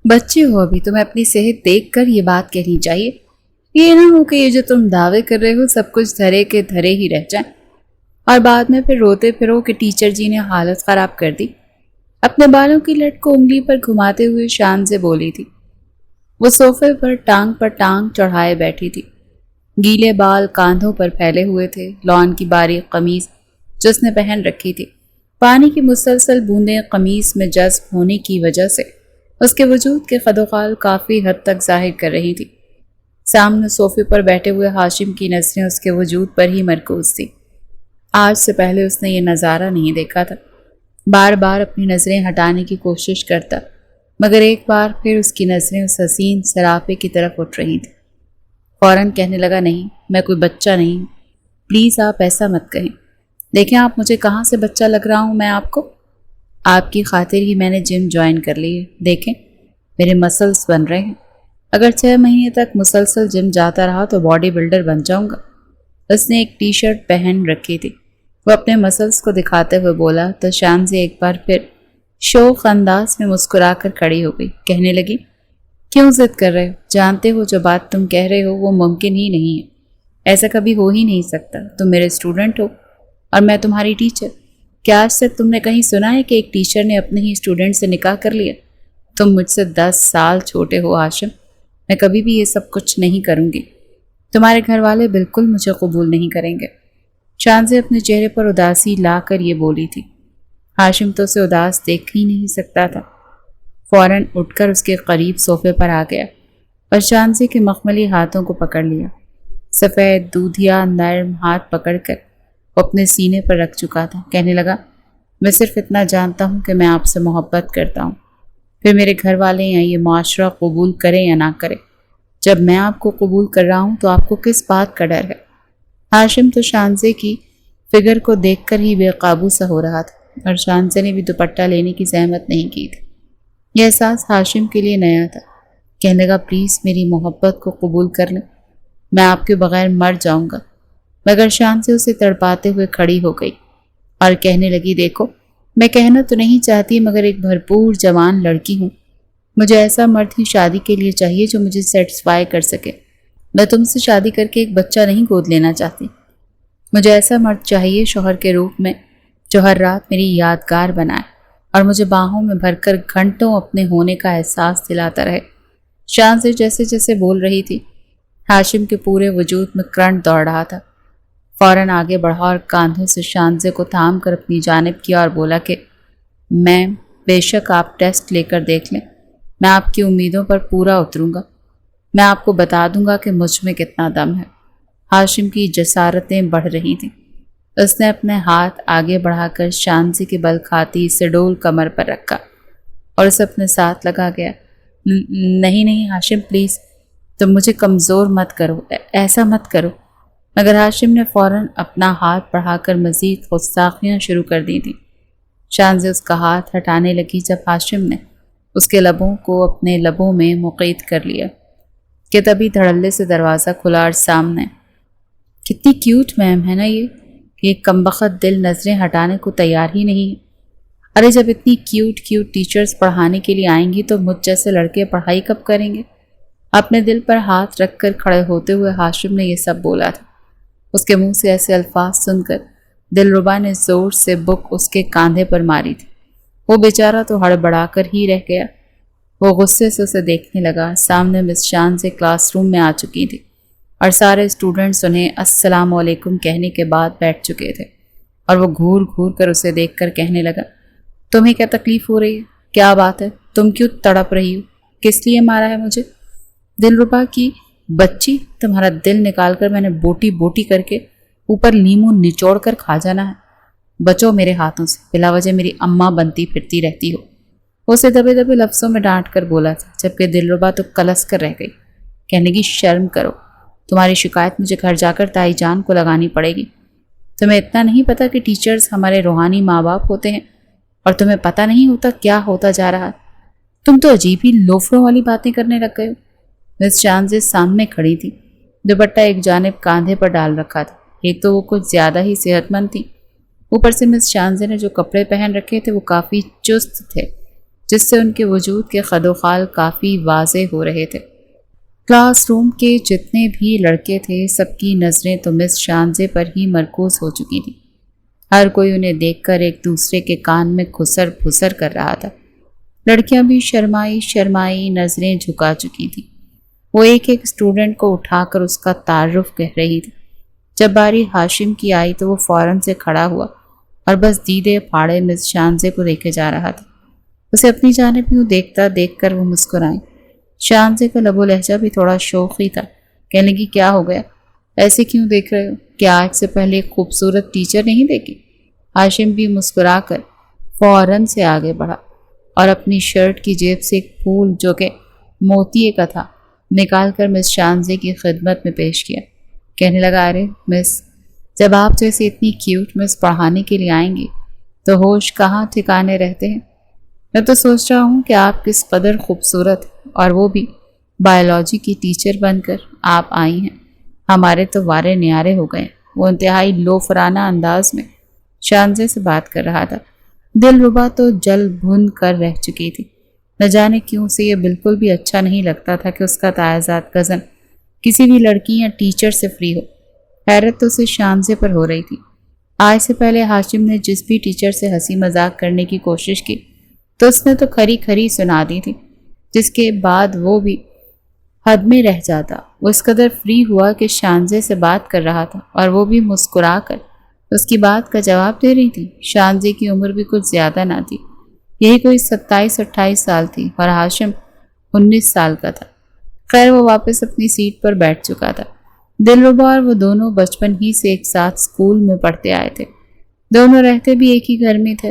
بچے ہو ابھی، تمہیں اپنی صحت دیکھ کر یہ بات کہنی چاہیے۔ یہ نہ ہو کہ یہ جو تم دعوے کر رہے ہو سب کچھ دھرے کے دھرے ہی رہ جائیں اور بعد میں پھر روتے پھرو کہ ٹیچر جی نے حالت خراب کر دی۔ اپنے بالوں کی لٹ کو انگلی پر گھماتے ہوئے شان سے بولی تھی۔ وہ صوفے پر ٹانگ چڑھائے بیٹھی تھی۔ گیلے بال کاندھوں پر پھیلے ہوئے تھے۔ لان کی باریک قمیض جو اس نے پہن رکھی تھی، پانی کی مسلسل بوندیں قمیص میں جذب ہونے کی وجہ سے اس کے وجود کے خد و خال کافی حد تک ظاہر کر رہی تھی۔ سامنے صوفے پر بیٹھے ہوئے ہاشم کی نظریں اس کے وجود پر ہی مرکوز تھی۔ آج سے پہلے اس نے یہ نظارہ نہیں دیکھا تھا۔ بار بار اپنی نظریں ہٹانے کی کوشش کرتا، مگر ایک بار پھر اس کی نظریں اس حسین سراپے کی طرف اٹھ رہی تھیں۔ فوراً کہنے لگا، نہیں، میں کوئی بچہ نہیں، پلیز آپ ایسا مت کہیں۔ دیکھیں آپ مجھے کہاں سے بچہ لگ رہا ہوں میں آپ کو؟ آپ کی خاطر ہی میں نے جم جوائن کر لی ہے۔ دیکھیں میرے مسلز بن رہے ہیں۔ اگر 6 مہینے تک مسلسل جم جاتا رہا تو باڈی بلڈر بن جاؤں گا۔ اس نے ایک ٹی شرٹ پہن رکھی تھی۔ وہ اپنے مسلز کو دکھاتے ہوئے بولا تو شان سے ایک بار پھر شوق انداز میں مسکرا کر کھڑی ہو گئی۔ کہنے لگی، کیوں ضد کر رہے ہو؟ جانتے ہو جو بات تم کہہ رہے ہو وہ ممکن ہی نہیں ہے۔ ایسا کبھی ہو ہی نہیں سکتا۔ تم میرے اسٹوڈنٹ ہو اور میں تمہاری ٹیچر۔ کیا آج تک تم نے کہیں سنا ہے کہ ایک ٹیچر نے اپنے ہی اسٹوڈنٹ سے نکاح کر لیا؟ تم مجھ سے 10 سال چھوٹے ہو ہاشم۔ میں کبھی بھی یہ سب کچھ نہیں کروں گی۔ تمہارے گھر والے بالکل مجھے قبول نہیں کریں گے۔ شان سے اپنے چہرے پر اداسی لا کر یہ بولی تھی۔ ہاشم تو اسے اداس دیکھ ہی نہیں سکتا تھا۔ فوراً اٹھ کر اس کے قریب صوفے پر آ گیا اور شانزی کے مخملی ہاتھوں کو پکڑ لیا۔ سفید دودھیا نرم ہاتھ پکڑ کر وہ اپنے سینے پر رکھ چکا تھا۔ کہنے لگا، میں صرف اتنا جانتا ہوں کہ میں آپ سے محبت کرتا ہوں، پھر میرے گھر والے یا یہ معاشرہ قبول کرے یا نہ کرے۔ جب میں آپ کو قبول کر رہا ہوں تو آپ کو کس بات کا ڈر ہے؟ ہاشم تو شانزے کی فگر کو دیکھ کر ہی بے قابو سا ہو رہا تھا اور شانزے نے بھی دوپٹہ لینے کی زحمت نہیں کی تھی۔ یہ احساس ہاشم کے لیے نیا تھا۔ کہنے لگا، پلیز میری محبت کو قبول کر لیں، میں آپ کے بغیر مر جاؤں گا۔ مگر شان سے اسے تڑپاتے ہوئے کھڑی ہو گئی اور کہنے لگی، دیکھو میں کہنا تو نہیں چاہتی مگر ایک بھرپور جوان لڑکی ہوں۔ مجھے ایسا مرد ہی شادی کے لیے چاہیے جو مجھے سیٹسفائی کر سکے۔ میں تم سے شادی کر کے ایک بچہ نہیں گود لینا چاہتی۔ مجھے ایسا مرد چاہیے شوہر کے روپ میں جو ہر رات میری یادگار بنائے اور مجھے باہوں میں بھر کر گھنٹوں اپنے ہونے کا احساس دلاتا رہے۔ شان سے جیسے جیسے بول رہی تھی ہاشم کے پورے وجود میں کرنٹ دوڑ رہا تھا۔ فوراً آگے بڑھا اور کاندھوں سے شانزے کو تھام کر اپنی جانب کیا اور بولا کہ میم بے شک آپ ٹیسٹ لے کر دیکھ لیں، میں آپ کی امیدوں پر پورا اتروں گا۔ میں آپ کو بتا دوں گا کہ مجھ میں کتنا دم ہے۔ ہاشم کی جسارتیں بڑھ رہی تھیں۔ اس نے اپنے ہاتھ آگے بڑھا کر شانزی کے بل کھاتی سڈول کمر پر رکھا اور اسے اپنے ساتھ لگا گیا۔ نہیں نہیں ہاشم پلیز، تم مجھے کمزور مت کرو، ایسا مت کرو۔ مگر ہاشم نے فوراً اپنا ہاتھ بڑھا کر مزید غصاخیاں شروع کر دی تھیں۔ شانزی اس کا ہاتھ ہٹانے لگی جب ہاشم نے اس کے لبوں کو اپنے لبوں میں مقید کر لیا کہ تبھی دھڑلے سے دروازہ کھلا اور سامنے کتنی کیوٹ میم ہے نا یہ کمبخت دل نظریں ہٹانے کو تیار ہی نہیں ہے۔ ارے جب اتنی کیوٹ ٹیچرز پڑھانے کے لیے آئیں گی تو مجھ جیسے لڑکے پڑھائی کب کریں گے؟ اپنے دل پر ہاتھ رکھ کر کھڑے ہوتے ہوئے ہاشم نے یہ سب بولا تھا۔ اس کے منہ سے ایسے الفاظ سن کر دلربا نے زور سے بک اس کے کاندھے پر ماری تھی۔ وہ بیچارہ تو ہڑبڑا کر ہی رہ گیا۔ وہ غصے سے اسے دیکھنے لگا۔ سامنے مس شان سے کلاس روم میں آ چکی تھی اور سارے اسٹوڈنٹس انہیں السلام علیکم کہنے کے بعد بیٹھ چکے تھے اور وہ گھور گھور کر اسے دیکھ کر کہنے لگا، تمہیں کیا تکلیف ہو رہی ہے؟ کیا بات ہے؟ تم کیوں تڑپ رہی ہو؟ کس لیے مارا ہے مجھے؟ دلربا کی بچی، تمہارا دل نکال کر میں نے بوٹی بوٹی کر کے اوپر لیموں نچوڑ کر کھا جانا ہے۔ بچو میرے ہاتھوں سے، بلا وجہ میری اماں بنتی پھرتی رہتی ہو۔ اسے دبے دبے لفظوں میں ڈانٹ کر بولا تھا، جبکہ دلربا تو کلس کر رہ گئی۔ کہنے کی شرم کرو، تمہاری شکایت مجھے گھر جا کر تائی جان کو لگانی پڑے گی۔ تمہیں اتنا نہیں پتا کہ ٹیچرز ہمارے روحانی ماں باپ ہوتے ہیں اور تمہیں پتہ نہیں ہوتا کیا ہوتا جا رہا۔ تم تو عجیب ہی لوفروں والی باتیں کرنے لگ گئے ہو۔ مس شانزے سامنے کھڑی تھی، دوپٹہ ایک جانب کاندھے پر ڈال رکھا تھا۔ ایک تو وہ کچھ زیادہ ہی صحت مند تھی، اوپر سے مس شانزے نے جو کپڑے پہن رکھے تھے وہ کافی چست تھے۔ جس سے ان کے وجود کے خد و خال کافی واضح ہو رہے تھے۔ کلاس روم کے جتنے بھی لڑکے تھے سب کی نظریں تو مس شانزے پر ہی مرکوز ہو چکی تھیں۔ ہر کوئی انہیں دیکھ کر ایک دوسرے کے کان میں گھسر پھسر کر رہا تھا۔ لڑکیاں بھی شرمائی شرمائی نظریں جھکا چکی تھیں۔ وہ ایک ایک اسٹوڈنٹ کو اٹھا کر اس کا تعارف کہہ رہی تھی۔ جب باری ہاشم کی آئی تو وہ فوراً سے کھڑا ہوا اور بس دیدے پھاڑے مس شانزے کو دیکھے جا رہا تھا۔ اسے اپنی جانب یوں دیکھتا دیکھ کر وہ مسکرائیں۔ شانزے کا لب و لہجہ بھی تھوڑا شوخی تھا۔ کہنے لگی کیا ہو گیا؟ ایسے کیوں دیکھ رہے ہو؟ کیا آج سے پہلے ایک خوبصورت ٹیچر نہیں دیکھی؟ ہاشم بھی مسکرا کر فوراً سے آگے بڑھا اور اپنی شرٹ کی جیب سے ایک پھول جو کہ موتیے کا تھا نکال کر مس شانزے کی خدمت میں پیش کیا۔ کہنے لگا ارے مس، جب آپ جیسے اتنی کیوٹ مس پڑھانے کے لیے آئیں گی تو ہوش کہاں ٹھکانے رہتے ہیں۔ میں تو سوچ رہا ہوں کہ آپ کس قدر خوبصورت اور وہ بھی بایولوجی کی ٹیچر بن کر آپ آئی ہیں۔ ہمارے تو وارے نیارے ہو گئے۔ وہ انتہائی لوفرانہ انداز میں شانزے سے بات کر رہا تھا۔ دل ربا تو جل بھن کر رہ چکی تھی۔ نہ جانے کیوں اسے یہ بالکل بھی اچھا نہیں لگتا تھا کہ اس کا تایزاد کزن کسی بھی لڑکی یا ٹیچر سے فری ہو۔ حیرت تو اسے شانزے پر ہو رہی تھی۔ آج سے پہلے ہاشم نے جس بھی ٹیچر سے ہنسی مذاق کرنے کی کوشش کی تو اس نے تو کھری کھری سنا دی تھی، جس کے بعد وہ بھی حد میں رہ جاتا۔ وہ اس قدر فری ہوا کہ شانزے سے بات کر رہا تھا اور وہ بھی مسکرا کر اس کی بات کا جواب دے رہی تھی۔ شانزے کی عمر بھی کچھ زیادہ نہ تھی، یہی کوئی 27-28 سال تھی اور ہاشم 19 سال کا تھا۔ خیر وہ واپس اپنی سیٹ پر بیٹھ چکا تھا۔ دلربا اور وہ دونوں بچپن ہی سے ایک ساتھ اسکول میں پڑھتے آئے تھے۔ دونوں رہتے بھی ایک ہی گھر میں تھے۔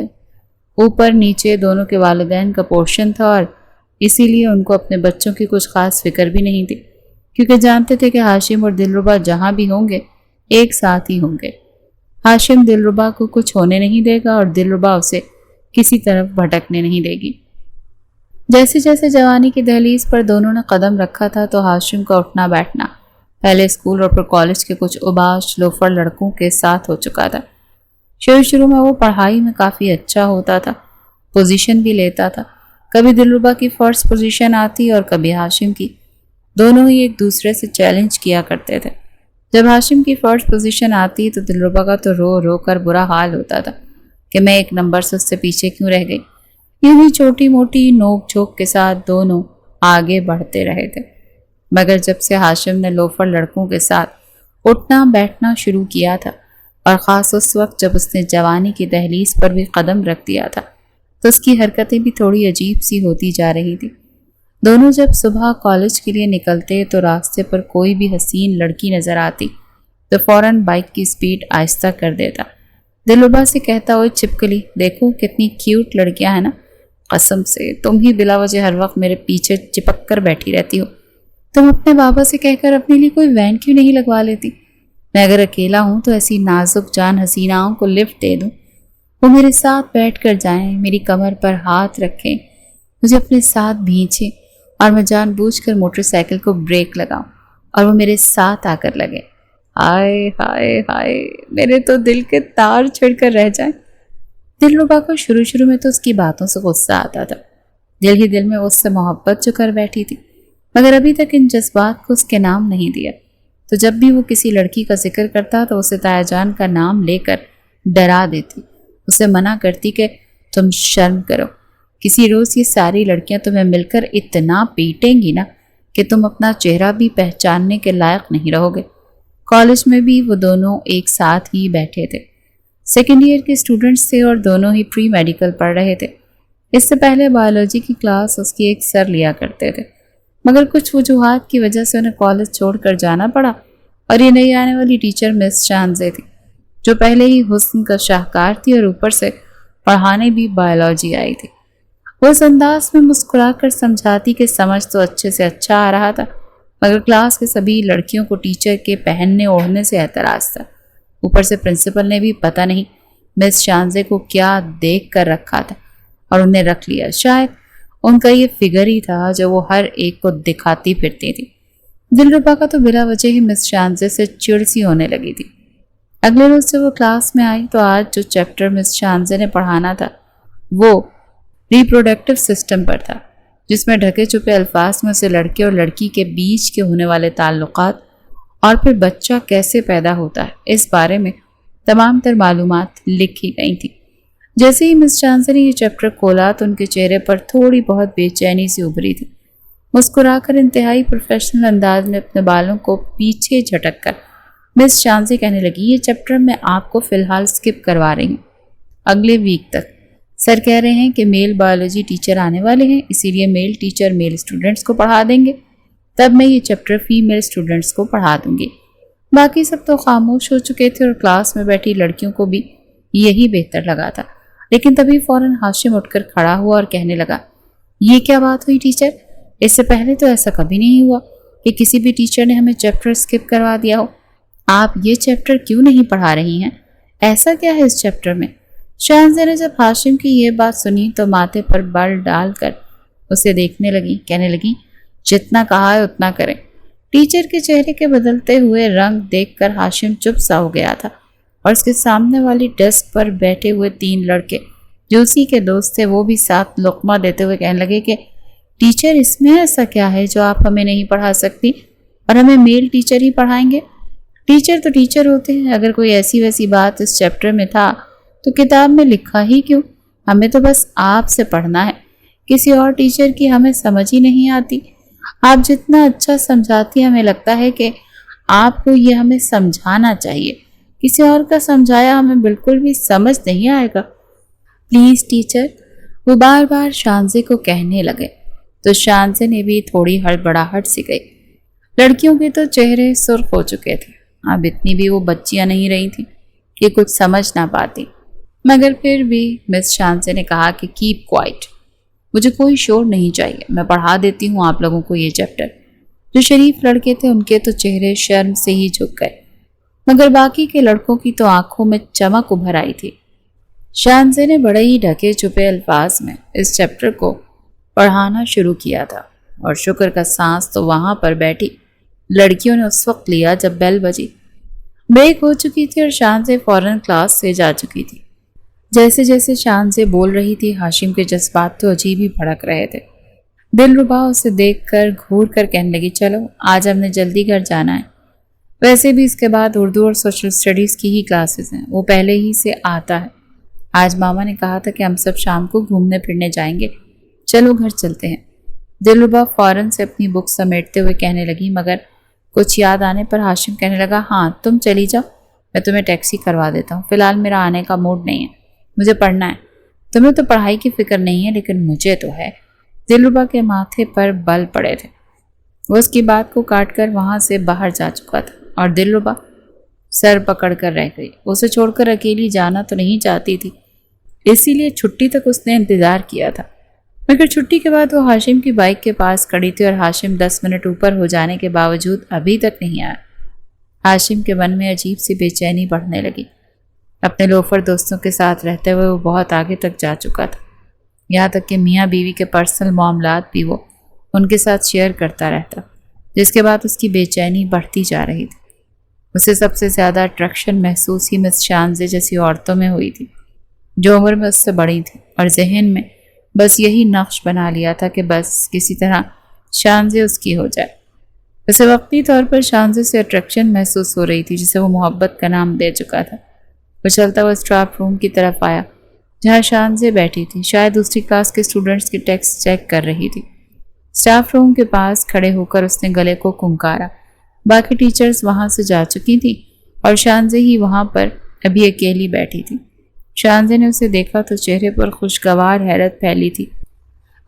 اوپر نیچے دونوں کے والدین کا پورشن تھا اور اسی لیے ان کو اپنے بچوں کی کچھ خاص فکر بھی نہیں تھی، کیونکہ جانتے تھے کہ ہاشم اور دلربا جہاں بھی ہوں گے ایک ساتھ ہی ہوں گے۔ ہاشم دلربا کو کچھ ہونے نہیں دے گا اور دلربا اسے کسی طرف بھٹکنے نہیں دے گی۔ جیسے جیسے جوانی کی دہلیز پر دونوں نے قدم رکھا تھا تو ہاشم کا اٹھنا بیٹھنا پہلے اسکول اور پھر کالج کے کچھ اباش لوفر لڑکوں کے ساتھ ہو چکا تھا۔ شروع میں وہ پڑھائی میں کافی اچھا ہوتا تھا، پوزیشن بھی لیتا تھا۔ کبھی دلربا کی فرسٹ پوزیشن آتی اور کبھی ہاشم کی۔ دونوں ہی ایک دوسرے سے چیلنج کیا کرتے تھے۔ جب ہاشم کی فرسٹ پوزیشن آتی تو دلربا کا تو رو رو کر برا حال ہوتا تھا کہ میں ایک نمبر سے اس سے پیچھے کیوں رہ گئی۔ یوں ہی چھوٹی موٹی نوک جھوک کے ساتھ دونوں آگے بڑھتے رہے تھے، مگر جب سے ہاشم نے لوفر لڑکوں کے ساتھ اٹھنا بیٹھنا شروع کیا تھا اور خاص اس وقت جب اس نے جوانی کی دہلیز پر بھی قدم رکھ دیا تھا تو اس کی حرکتیں بھی تھوڑی عجیب سی ہوتی جا رہی تھی۔ دونوں جب صبح کالج کے لیے نکلتے تو راستے پر کوئی بھی حسین لڑکی نظر آتی تو فوراً بائک کی سپیڈ آہستہ کر دیتا۔ دلربا سے کہتا اوئے چھپکلی، دیکھو کتنی کیوٹ لڑکیاں ہیں نا، قسم سے تم ہی بلا وجہ ہر وقت میرے پیچھے چپک کر بیٹھی رہتی ہو۔ تم اپنے بابا سے کہہ کر اپنے لیے کوئی وین کیوں نہیں لگوا لیتی؟ میں اگر اکیلا ہوں تو ایسی نازک جان حسیناؤں کو لفٹ دے دوں، وہ میرے ساتھ بیٹھ کر جائیں، میری کمر پر ہاتھ رکھیں، مجھے اپنے ساتھ بھینچیں اور میں جان بوجھ کر موٹر سائیکل کو بریک لگاؤں اور وہ میرے ساتھ آ کر لگے۔ ہائے ہائے ہائے، میرے تو دل کے تار چھڑ کر رہ جائیں۔ دلربا کو شروع میں تو اس کی باتوں سے غصہ آتا تھا، دل ہی دل میں اس سے محبت جو کر بیٹھی تھی، مگر ابھی تک ان جذبات کو اس کے نام نہیں دیا۔ تو جب بھی وہ کسی لڑکی کا ذکر کرتا تو اسے تایا جان کا نام لے کر ڈرا دیتی، اسے منع کرتی کہ تم شرم کرو، کسی روز یہ ساری لڑکیاں تمہیں مل کر اتنا پیٹیں گی نا کہ تم اپنا چہرہ بھی پہچاننے کے لائق نہیں رہو گے۔ کالج میں بھی وہ دونوں ایک ساتھ ہی بیٹھے تھے، سیکنڈ ایئر کے اسٹوڈنٹس تھے اور دونوں ہی پری میڈیکل پڑھ رہے تھے۔ اس سے پہلے بایولوجی کی کلاس اس کی ایک سر لیا کرتے تھے، مگر کچھ وجوہات کی وجہ سے انہیں کالج چھوڑ کر جانا پڑا اور یہ نئی آنے والی ٹیچر مس شانزے تھی، جو پہلے ہی حسن کا شاہکار تھی اور اوپر سے پڑھانے بھی بایولوجی آئی تھی۔ وہ اس انداز میں مسکرا کر سمجھاتی کہ سمجھ تو اچھے سے اچھا آ رہا تھا، مگر کلاس کے سبھی لڑکیوں کو ٹیچر کے پہننے اوڑھنے سے اعتراض تھا۔ اوپر سے پرنسپل نے بھی پتہ نہیں مس شانزے کو کیا دیکھ کر رکھا تھا اور انہیں رکھ لیا۔ شاید ان کا یہ فگر ہی تھا جو وہ ہر ایک کو دکھاتی پھرتی تھی۔ دلربا کا تو بلا وجہ ہی مس شانزے سے چڑ سی ہونے لگی تھی۔ اگلے روز جب وہ کلاس میں آئی تو آج جو چیپٹر مس شانزے نے پڑھانا تھا وہ ریپروڈکٹیو سسٹم پر تھا، جس میں ڈھکے چھپے الفاظ میں اسے لڑکے اور لڑکی کے بیچ کے ہونے والے تعلقات اور پھر بچہ کیسے پیدا ہوتا ہے اس بارے میں تمام تر معلومات لکھی گئی تھی۔ جیسے ہی مس چانزے نے یہ چیپٹر کھولا تو ان کے چہرے پر تھوڑی بہت بے چینی سی ابھری تھی۔ مسکرا کر انتہائی پروفیشنل انداز میں اپنے بالوں کو پیچھے جھٹک کر مس چانزے کہنے لگی، یہ چیپٹر میں آپ کو فی الحال سکپ کروا رہی ہوں، اگلے ویک تک۔ سر کہہ رہے ہیں کہ میل بایولوجی ٹیچر آنے والے ہیں، اسی لیے میل ٹیچر میل اسٹوڈنٹس کو پڑھا دیں گے، تب میں یہ چیپٹر فیمیل اسٹوڈنٹس کو پڑھا دوں گی۔ باقی سب تو خاموش ہو چکے تھے اور کلاس میں بیٹھی لڑکیوں کو بھی یہی بہتر لگا تھا، لیکن تبھی فوراً ہاشم اٹھ کر کھڑا ہوا اور کہنے لگا، یہ کیا بات ہوئی ٹیچر؟ اس سے پہلے تو ایسا کبھی نہیں ہوا کہ کسی بھی ٹیچر نے ہمیں چیپٹر سکپ کروا دیا ہو۔ آپ یہ چیپٹر کیوں نہیں پڑھا رہی ہیں؟ ایسا کیا ہے اس چیپٹر میں؟ شاہنزہ نے جب ہاشم کی یہ بات سنی تو ماتھے پر بل ڈال کر اسے دیکھنے لگی، کہنے لگی، جتنا کہا ہے اتنا کریں۔ ٹیچر کے چہرے کے بدلتے ہوئے رنگ دیکھ کر ہاشم چپ سا ہو گیا تھا اور اس کے سامنے والی ڈیسک پر بیٹھے ہوئے 3 لڑکے جو اسی کے دوست تھے وہ بھی ساتھ لقمہ دیتے ہوئے کہنے لگے کہ ٹیچر اس میں ایسا کیا ہے جو آپ ہمیں نہیں پڑھا سکتی اور ہمیں میل ٹیچر ہی پڑھائیں گے؟ ٹیچر تو ٹیچر ہوتے ہیں، اگر کوئی ایسی ویسی بات اس چیپٹر میں تھا تو کتاب میں لکھا ہی کیوں؟ ہمیں تو بس آپ سے پڑھنا ہے، کسی اور ٹیچر کی ہمیں سمجھ ہی نہیں آتی۔ آپ جتنا اچھا سمجھاتی ہمیں لگتا ہے کہ آپ کو یہ ہمیں سمجھانا چاہیے، کسی اور کا سمجھایا ہمیں بالکل بھی سمجھ نہیں آئے گا۔ پلیز ٹیچر، وہ بار بار شاہنزے کو کہنے لگے تو شاہنزے نے بھی تھوڑی ہڑبڑاہٹ سی گئی۔ لڑکیوں کے تو چہرے سرخ ہو چکے تھے، اب اتنی بھی وہ بچیاں نہیں رہی تھیں کہ کچھ سمجھ نہ پاتی، مگر پھر بھی مس شاہنزے نے کہا کہ کیپ کوائٹ، مجھے کوئی شور نہیں چاہیے، میں پڑھا دیتی ہوں آپ لوگوں کو یہ چیپٹر۔ جو شریف لڑکے تھے ان کے تو چہرے شرم سے ہی جھک گئے، مگر باقی کے لڑکوں کی تو آنکھوں میں چمک ابھر آئی تھی۔ شاہنزے نے بڑے ہی ڈھکے چھپے الفاظ میں اس چیپٹر کو پڑھانا شروع کیا تھا، اور شکر کا سانس تو وہاں پر بیٹھی لڑکیوں نے اس وقت لیا جب بیل بجی۔ بریک ہو چکی تھی اور شاہنزے فوراً کلاس سے جا چکی تھی۔ جیسے جیسے شاہنزے بول رہی تھی ہاشم کے جذبات تو عجیب ہی بھڑک رہے تھے۔ دلربا اسے دیکھ کر گھور کر کہنے لگی، چلو آج ہم نے جلدی گھر جانا ہے، ویسے بھی اس کے بعد اردو اور سوشل اسٹڈیز کی ہی کلاسز ہیں، وہ پہلے ہی سے آتا ہے۔ آج ماما نے کہا تھا کہ ہم سب شام کو گھومنے پھرنے جائیں گے، چلو گھر چلتے ہیں۔ دلربا فوراً سے اپنی بک سمیٹتے ہوئے کہنے لگی، مگر کچھ یاد آنے پر ہاشم کہنے لگا، ہاں تم چلی جاؤ، میں تمہیں ٹیکسی کروا دیتا ہوں، فی الحال میرا آنے کا موڈ نہیں ہے، مجھے پڑھنا ہے۔ تمہیں تو پڑھائی کی فکر نہیں ہے لیکن مجھے تو ہے۔ دلربا کے ماتھے پر بل پڑے تھے، وہ اس کی بات کو کاٹ کر وہاں سے باہر جا چکا تھا اور دلربا سر پکڑ کر رہ گئی۔ اسے چھوڑ کر اکیلی جانا تو نہیں چاہتی تھی، اسی لیے چھٹی تک اس نے انتظار کیا تھا، مگر چھٹی کے بعد وہ ہاشم کی بائک کے پاس کھڑی تھی اور ہاشم 10 منٹ اوپر ہو جانے کے باوجود ابھی تک نہیں آیا۔ ہاشم کے من میں عجیب سی بے چینی بڑھنے لگی۔ اپنے لوفر دوستوں کے ساتھ رہتے ہوئے وہ بہت آگے تک جا چکا تھا، یہاں تک کہ میاں بیوی کے پرسنل معاملات بھی وہ ان کے ساتھ شیئر کرتا رہتا، جس کے بعد اس کی بے چینی بڑھتی جا رہی تھی۔ اسے سب سے زیادہ اٹریکشن محسوس ہی مس شاہنزے جیسی عورتوں میں ہوئی تھی، جو عمر میں اس سے بڑی تھی اور ذہن میں بس یہی نقش بنا لیا تھا کہ بس کسی طرح شاہنزے اس کی ہو جائے۔ اسے وقتی طور پر شاہنزے سے اٹریکشن محسوس ہو رہی تھی، جسے وہ محبت کا نام دے چکا تھا۔ وہ چلتا ہوا اسٹاف روم کی طرف آیا جہاں شاہنزے بیٹھی تھی، شاید دوسری کلاس کے اسٹوڈنٹس کی ٹیکسٹ چیک کر رہی تھی۔ اسٹاف روم کے پاس کھڑے ہو کر اس نے گلے کو کھنکارا۔ باقی ٹیچرز وہاں سے جا چکی تھی اور شاہنزے ہی وہاں پر ابھی اکیلی بیٹھی تھی۔ شاہنزے نے اسے دیکھا تو چہرے پر خوشگوار حیرت پھیلی تھی۔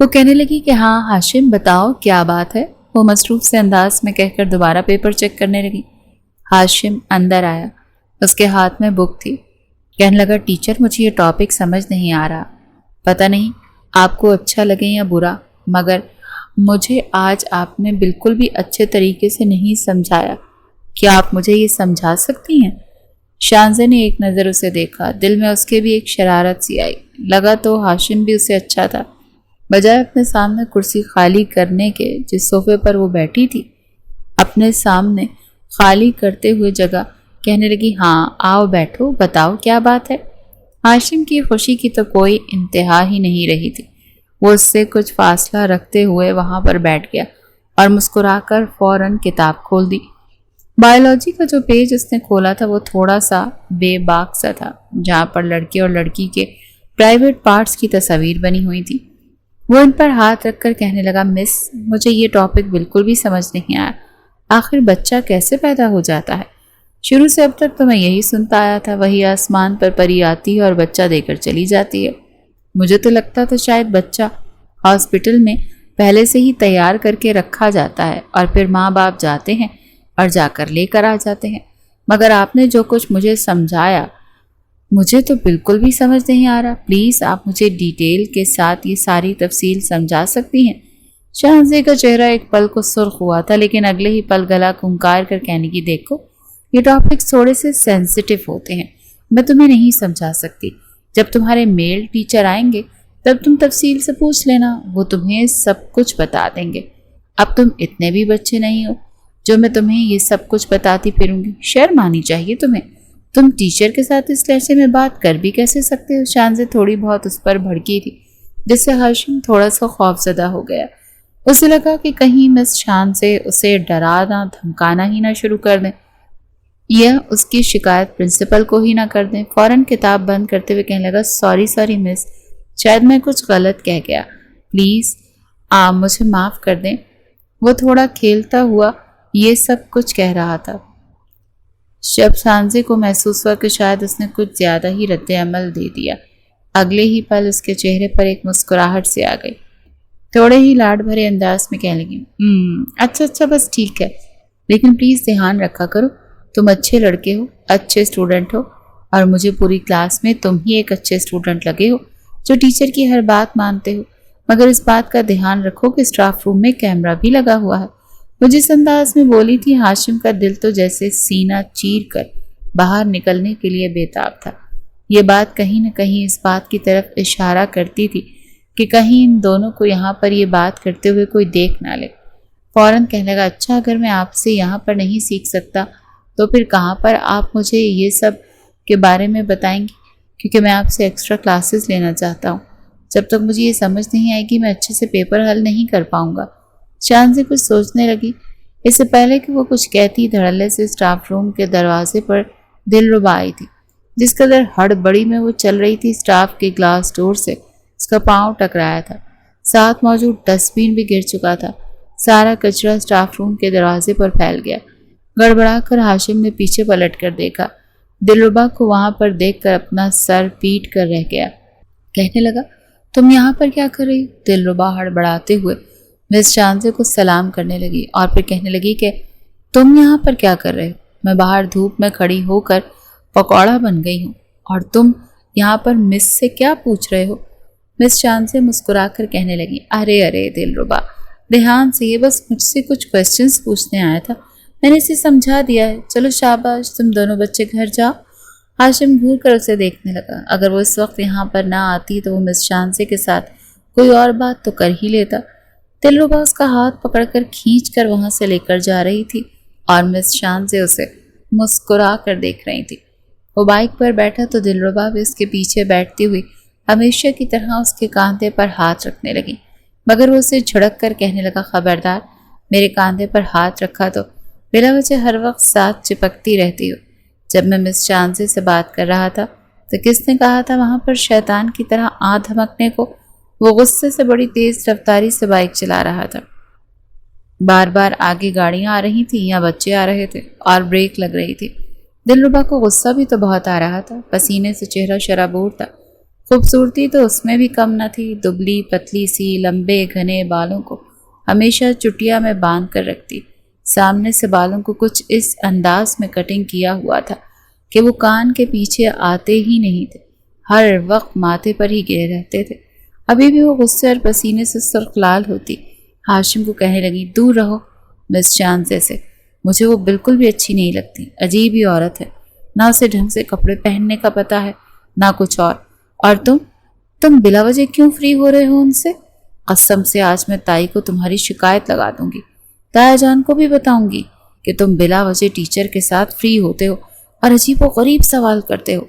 وہ کہنے لگی کہ ہاں ہاشم بتاؤ کیا بات ہے، وہ مصروف سے انداز میں کہہ کر دوبارہ پیپر چیک کرنے لگی۔ ہاشم اندر آیا، اس کے ہاتھ میں بک تھی، کہنے لگا ٹیچر مجھے یہ ٹاپک سمجھ نہیں آ رہا، پتہ نہیں آپ کو اچھا لگے یا برا، مگر مجھے آج آپ نے بالکل بھی اچھے طریقے سے نہیں سمجھایا، کیا آپ مجھے یہ سمجھا سکتی ہیں؟ شاہنزے نے ایک نظر اسے دیکھا، دل میں اس کے بھی ایک شرارت سی آئی، لگا تو ہاشم بھی اسے اچھا تھا۔ بجائے اپنے سامنے کرسی خالی کرنے کے جس صوفے پر وہ بیٹھی تھی، اپنے سامنے خالی کرتے ہوئے جگہ کہنے لگی، ہاں آؤ بیٹھو، بتاؤ کیا بات ہے۔ ہاشم کی خوشی کی تو کوئی انتہا ہی نہیں رہی تھی۔ وہ اس سے کچھ فاصلہ رکھتے ہوئے وہاں پر بیٹھ گیا اور مسکرا کر فوراً کتاب کھول دی۔ بایولوجی کا جو پیج اس نے کھولا تھا وہ تھوڑا سا بے باک سا تھا، جہاں پر لڑکے اور لڑکی کے پرائیویٹ پارٹس کی تصاویر بنی ہوئی تھی۔ وہ ان پر ہاتھ رکھ کر کہنے لگا، مس، مجھے یہ ٹاپک بالکل بھی سمجھ نہیں آیا۔ آخر بچہ کیسے پیدا ہو جاتا ہے؟ شروع سے اب تک تو میں یہی سنتا آیا تھا، وہی آسمان پر پری آتی ہے اور بچہ دے کر چلی جاتی ہے۔ مجھے تو لگتا تھا شاید بچہ ہاسپٹل میں پہلے سے ہی تیار کر کے رکھا جاتا ہے اور پھر ماں باپ جاتے ہیں اور جا کر لے کر آ جاتے ہیں، مگر آپ نے جو کچھ مجھے سمجھایا مجھے تو بالکل بھی سمجھ نہیں آ رہا۔ پلیز آپ مجھے ڈیٹیل کے ساتھ یہ ساری تفصیل سمجھا سکتی ہیں؟ شاہزادے کا چہرہ ایک پل کو سرخ ہوا تھا، لیکن اگلے ہی پل گلا کھنکار کر کہنے کی، دیکھو یہ ٹاپکس تھوڑے سے سینسیٹیو ہوتے ہیں، میں تمہیں نہیں سمجھا سکتی۔ جب تمہارے میل ٹیچر آئیں گے تب تم تفصیل سے پوچھ لینا، وہ تمہیں سب کچھ بتا دیں گے۔ اب تم اتنے بھی بچے نہیں ہو جو میں تمہیں یہ سب کچھ بتاتی پھروں گی، شرم آنی چاہیے تمہیں۔ تم ٹیچر کے ساتھ اس لہجے میں بات کر بھی کیسے سکتے ہو؟ شانزے تھوڑی بہت اس پر بھڑکی تھی، جس سے ہاشم تھوڑا سا خوف زدہ ہو گیا۔ اسے لگا کہ کہیں مس شانزے اسے ڈرانا دھمکانا ہی نہ شروع کر دیں، یا اس کی شکایت پرنسپل کو ہی نہ کر دیں۔ فوراً کتاب بند کرتے ہوئے کہنے لگا، سوری مس، شاید میں کچھ غلط کہہ گیا، پلیز آپ مجھے معاف کر دیں۔ وہ تھوڑا کھیلتا ہوا یہ سب کچھ کہہ رہا تھا جب شانزے کو محسوس ہوا کہ شاید اس نے کچھ زیادہ ہی رد عمل دے دیا۔ اگلے ہی پل اس کے چہرے پر ایک مسکراہٹ سے آ گئی، تھوڑے ہی لاڈ بھرے انداز میں کہنے لگی، اچھا بس ٹھیک ہے، لیکن پلیز دھیان رکھا کرو، تم اچھے لڑکے ہو، اچھے اسٹوڈنٹ ہو، اور مجھے پوری کلاس میں تم ہی ایک اچھے اسٹوڈنٹ لگے ہو جو ٹیچر کی ہر بات مانتے ہو، مگر اس بات کا دھیان رکھو کہ اسٹاف روم میں کیمرہ بھی لگا ہوا ہے۔ وہ جس انداز میں بولی تھی، ہاشم کا دل تو جیسے سینہ چیر کر باہر نکلنے کے لیے بےتاب تھا۔ یہ بات کہیں نہ کہیں اس بات کی طرف اشارہ کرتی تھی کہ کہیں ان دونوں کو یہاں پر یہ بات کرتے ہوئے کوئی دیکھ نہ لے۔ فوراً کہنے لگا، اچھا اگر میں آپ سے یہاں پر نہیں سیکھ سکتا تو پھر کہاں پر آپ مجھے یہ سب کے بارے میں بتائیں گی؟ کیونکہ میں آپ سے ایکسٹرا کلاسز لینا چاہتا ہوں۔ جب تک مجھے یہ سمجھ نہیں آئے گی میں اچھے سے پیپر حل نہیں کر پاؤں گا۔ شانزی کچھ سوچنے لگی۔ اس سے پہلے کہ وہ کچھ کہتی، دھڑلے سے اسٹاف روم کے دروازے پر دلربا آئی تھی۔ جس قدر ہڑبڑی میں وہ چل رہی تھی، اسٹاف کے گلاس ڈور سے اس کا پاؤں ٹکرایا تھا، ساتھ موجود ڈسٹ بین بھی گر چکا تھا۔ سارا کچرا اسٹاف روم کے دروازے پر پھیل گیا۔ گڑبڑا کر ہاشم نے پیچھے پلٹ کر دیکھا، دلربا کو وہاں پر دیکھ کر اپنا سر پیٹ کر رہ گیا۔ کہنے لگا، تم یہاں پر کیا کر رہی؟ دلربا ہڑبڑاتے ہوئے مس شانزے کو سلام کرنے لگی اور پھر کہنے لگی کہ تم یہاں پر کیا کر رہے؟ میں باہر دھوپ میں کھڑی ہو کر پکوڑا بن گئی ہوں اور تم یہاں پر مس سے کیا پوچھ رہے ہو؟ مس شانزے مسکرا کر کہنے لگی، ارے دلربا، دھیان سے، یہ بس مجھ سے کچھ کوسچنز پوچھنے آیا تھا، میں نے اسے سمجھا دیا ہے، چلو شاباش، تم دونوں بچے گھر جاؤ۔ ہاشم گھور کر اسے دیکھنے لگا۔ اگر وہ اس وقت یہاں پر نہ آتی تو وہ مس شانزے کے ساتھ کوئی اور بات تو کر ہی لیتا۔ دلربا اس کا ہاتھ پکڑ کر کھینچ کر وہاں سے لے کر جا رہی تھی اور مس شانزے اسے مسکرا کر دیکھ رہی تھی۔ وہ بائک پر بیٹھا تو دلربا بھی اس کے پیچھے بیٹھتی ہوئی ہمیشہ کی طرح اس کے کاندھے پر ہاتھ رکھنے لگی، مگر وہ اسے جھڑک کر کہنے لگا، خبردار، میرے کاندھے پر ہاتھ رکھا تو بلا وجہ ہر وقت ساتھ چپکتی رہتی ہو۔ جب میں مس شانزے سے بات کر رہا تھا تو کس نے کہا تھا وہاں پر شیطان کی طرح آنکھ دھمکنے کو؟ وہ غصے سے بڑی تیز رفتاری سے بائک چلا رہا تھا۔ بار بار آگے گاڑیاں آ رہی تھیں یا بچے آ رہے تھے اور بریک لگ رہی تھی۔ دلربا کو غصہ بھی تو بہت آ رہا تھا، پسینے سے چہرہ شرابور تھا۔ خوبصورتی تو اس میں بھی کم نہ تھی، دبلی پتلی سی، لمبے گھنے بالوں کو ہمیشہ چٹیا میں باندھ کر رکھتی۔ سامنے سے بالوں کو کچھ اس انداز میں کٹنگ کیا ہوا تھا کہ وہ کان کے پیچھے آتے ہی نہیں تھے، ہر وقت ماتھے پر ہی گرے رہتے تھے۔ ابھی بھی وہ غصے اور پسینے سے سرخ لال ہوتی۔ ہاشم کو کہنے لگی، دور رہو مس شانزے سے، مجھے وہ بالکل بھی اچھی نہیں لگتی، عجیب ہی عورت ہے، نہ اسے ڈھنگ سے کپڑے پہننے کا پتہ ہے نہ کچھ اور تم بلا وجہ کیوں فری ہو رہے ہو ان سے؟ قسم سے آج میں تائی کو تمہاری شکایت لگا دوں گی، تایا جان کو بھی بتاؤں گی کہ تم بلا وجہ ٹیچر کے ساتھ فری ہوتے ہو اور عجیب و غریب سوال کرتے ہو۔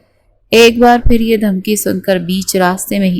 ایک بار پھر یہ دھمکی سن کر بیچ راستے میں ہی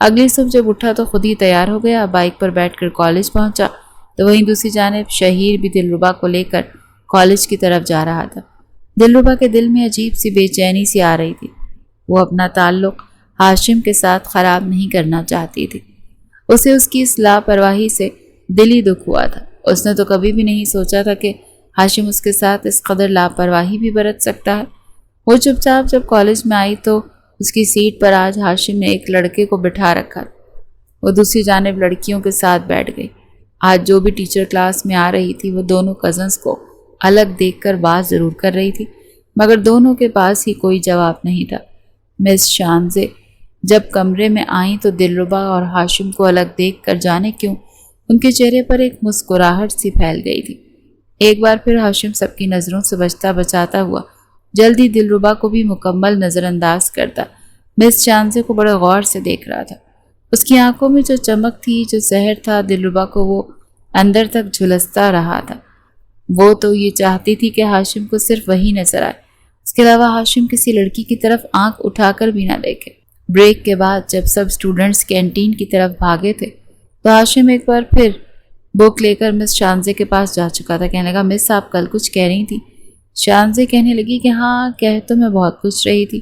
اگلی صبح جب اٹھا تو خود ہی تیار ہو گیا، بائک پر بیٹھ کر کالج پہنچا تو وہیں دوسری جانب شہیر بھی دلربا کو لے کر کالج کی طرف جا رہا تھا۔ دلربا کے دل میں عجیب سی بے چینی سی آ رہی تھی۔ وہ اپنا تعلق ہاشم کے ساتھ خراب نہیں کرنا چاہتی تھی۔ اسے اس کی اس لاپرواہی سے دلی دکھ ہوا تھا۔ اس نے تو کبھی بھی نہیں سوچا تھا کہ ہاشم اس کے ساتھ اس قدر لاپرواہی بھی برت سکتا ہے۔ وہ چپ چاپ جب کالج میں آئی تو اس کی سیٹ پر آج ہاشم نے ایک لڑکے کو بٹھا رکھا تھا۔ وہ دوسری جانب لڑکیوں کے ساتھ بیٹھ گئی۔ آج جو بھی ٹیچر کلاس میں آ رہی تھی وہ دونوں کزنز کو الگ دیکھ کر بات ضرور کر رہی تھی، مگر دونوں کے پاس ہی کوئی جواب نہیں تھا۔ مس شانزے جب کمرے میں آئیں تو دلربا اور ہاشم کو الگ دیکھ کر جانے کیوں ان کے چہرے پر ایک مسکراہٹ سی پھیل گئی تھی۔ ایک بار پھر ہاشم سب کی نظروں سے بچتا بچاتا ہوا جلدی دلربا کو بھی مکمل نظر انداز کرتا مس شانزے کو بڑے غور سے دیکھ رہا تھا۔ اس کی آنکھوں میں جو چمک تھی، جو زہر تھا، دلربا کو وہ اندر تک جھلستا رہا تھا۔ وہ تو یہ چاہتی تھی کہ ہاشم کو صرف وہی نظر آئے، اس کے علاوہ ہاشم کسی لڑکی کی طرف آنکھ اٹھا کر بھی نہ دیکھے۔ بریک کے بعد جب سب سٹوڈنٹس کینٹین کی طرف بھاگے تھے تو ہاشم ایک بار پھر بک لے کر مس شانزے کے پاس جا چکا تھا۔ کہنے لگا، مس آپ کل کچھ کہہ رہی تھی؟ شانزے کہنے لگی کہ ہاں، کہہ تو میں بہت کچھ رہی تھی،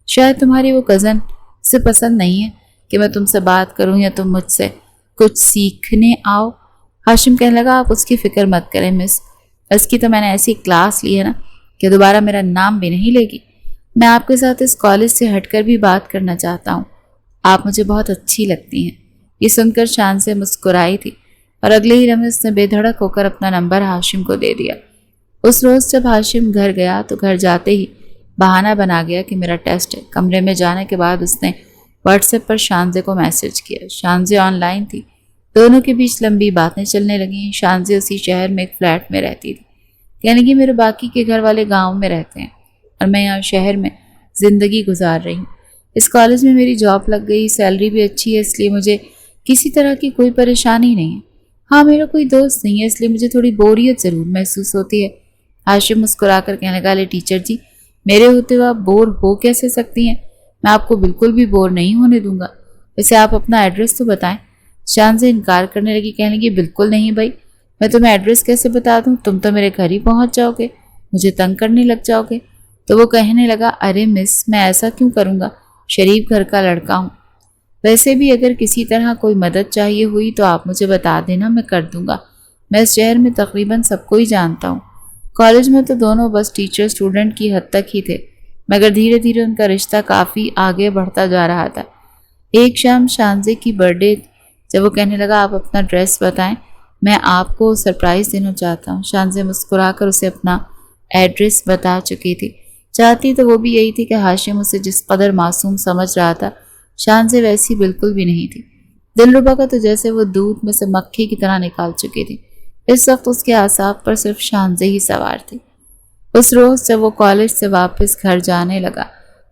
شاید تمہاری وہ کزن سے پسند نہیں ہے کہ میں تم سے بات کروں یا تم مجھ سے کچھ سیکھنے آؤ۔ ہاشم کہنے لگا، آپ اس کی فکر مت کریں مس، اس کی تو میں نے ایسی کلاس لی ہے نا کہ دوبارہ میرا نام بھی نہیں لے گی۔ میں آپ کے ساتھ اس کالج سے ہٹ کر بھی بات کرنا چاہتا ہوں، آپ مجھے بہت اچھی لگتی ہیں۔ یہ سن کر شانزے مسکرائی تھی اور اگلے ہی لمحے اس نے بے دھڑک ہو کر اپنا نمبر ہاشم کو دے دیا۔ اس روز جب ہاشم گھر گیا تو گھر جاتے ہی بہانہ بنا گیا کہ میرا ٹیسٹ ہے۔ کمرے میں جانے کے بعد اس نے واٹس ایپ پر شانزے کو میسج کیا۔ شانزے آن لائن تھی، دونوں کے بیچ لمبی باتیں چلنے لگیں۔ شانزے اسی شہر میں ایک فلیٹ میں رہتی تھی، یعنی کہ میرے باقی کے گھر والے گاؤں میں رہتے ہیں اور میں یہاں شہر میں زندگی گزار رہی ہوں۔ اس کالج میں میری جاب لگ گئی، سیلری بھی اچھی ہے، اس لیے مجھے کسی طرح کی کوئی پریشانی نہیں ہے۔ ہاں، میرا کوئی دوست نہیں ہے، اس لیے مجھے تھوڑی بوریت ضرور محسوس ہوتی ہے۔ ہاشم مسکرا کر کہنے لگا، لے ٹیچر جی، میرے ہوتے ہوئے آپ بور ہو کیسے سکتی ہیں؟ میں آپ کو بالکل بھی بور نہیں ہونے دوں گا۔ ویسے آپ اپنا ایڈریس تو بتائیں۔ شانزے انکار کرنے لگی، کہنے لگی، بالکل نہیں بھائی، میں تمہیں ایڈریس کیسے بتا دوں؟ تم تو میرے گھر ہی پہنچ جاؤ گے، مجھے تنگ کرنے لگ جاؤ گے۔ تو وہ کہنے لگا، ارے مس، میں ایسا کیوں کروں گا، شریف گھر کا لڑکا ہوں۔ ویسے بھی اگر کسی طرح کوئی مدد چاہیے ہوئی تو آپ مجھے بتا دینا، میں کر دوں گا۔ میں اس شہر میں تقریباً سب کو ہی جانتا ہوں۔ کالج میں تو دونوں بس ٹیچر اسٹوڈنٹ کی حد تک ہی تھے، مگر دھیرے دھیرے ان کا رشتہ کافی آگے بڑھتا جا رہا تھا۔ ایک شام شانزے کی برتھ ڈے جب وہ کہنے لگا، آپ اپنا ایڈریس بتائیں، میں آپ کو سرپرائز دینا چاہتا ہوں۔ شانزے مسکرا کر اسے اپنا ایڈریس بتا چکی تھی۔ چاہتی تو وہ بھی یہی تھی کہ ہاشم اسے جس قدر معصوم سمجھ رہا تھا، شانزے ویسی بالکل بھی نہیں تھی۔ دلربا کا تو جیسے وہ دودھ میں سے مکھی کی طرح نکال چکی تھی۔ اس وقت اس کے اعصاب پر صرف شانزے ہی سوار تھی۔ اس روز جب وہ کالج سے واپس گھر جانے لگا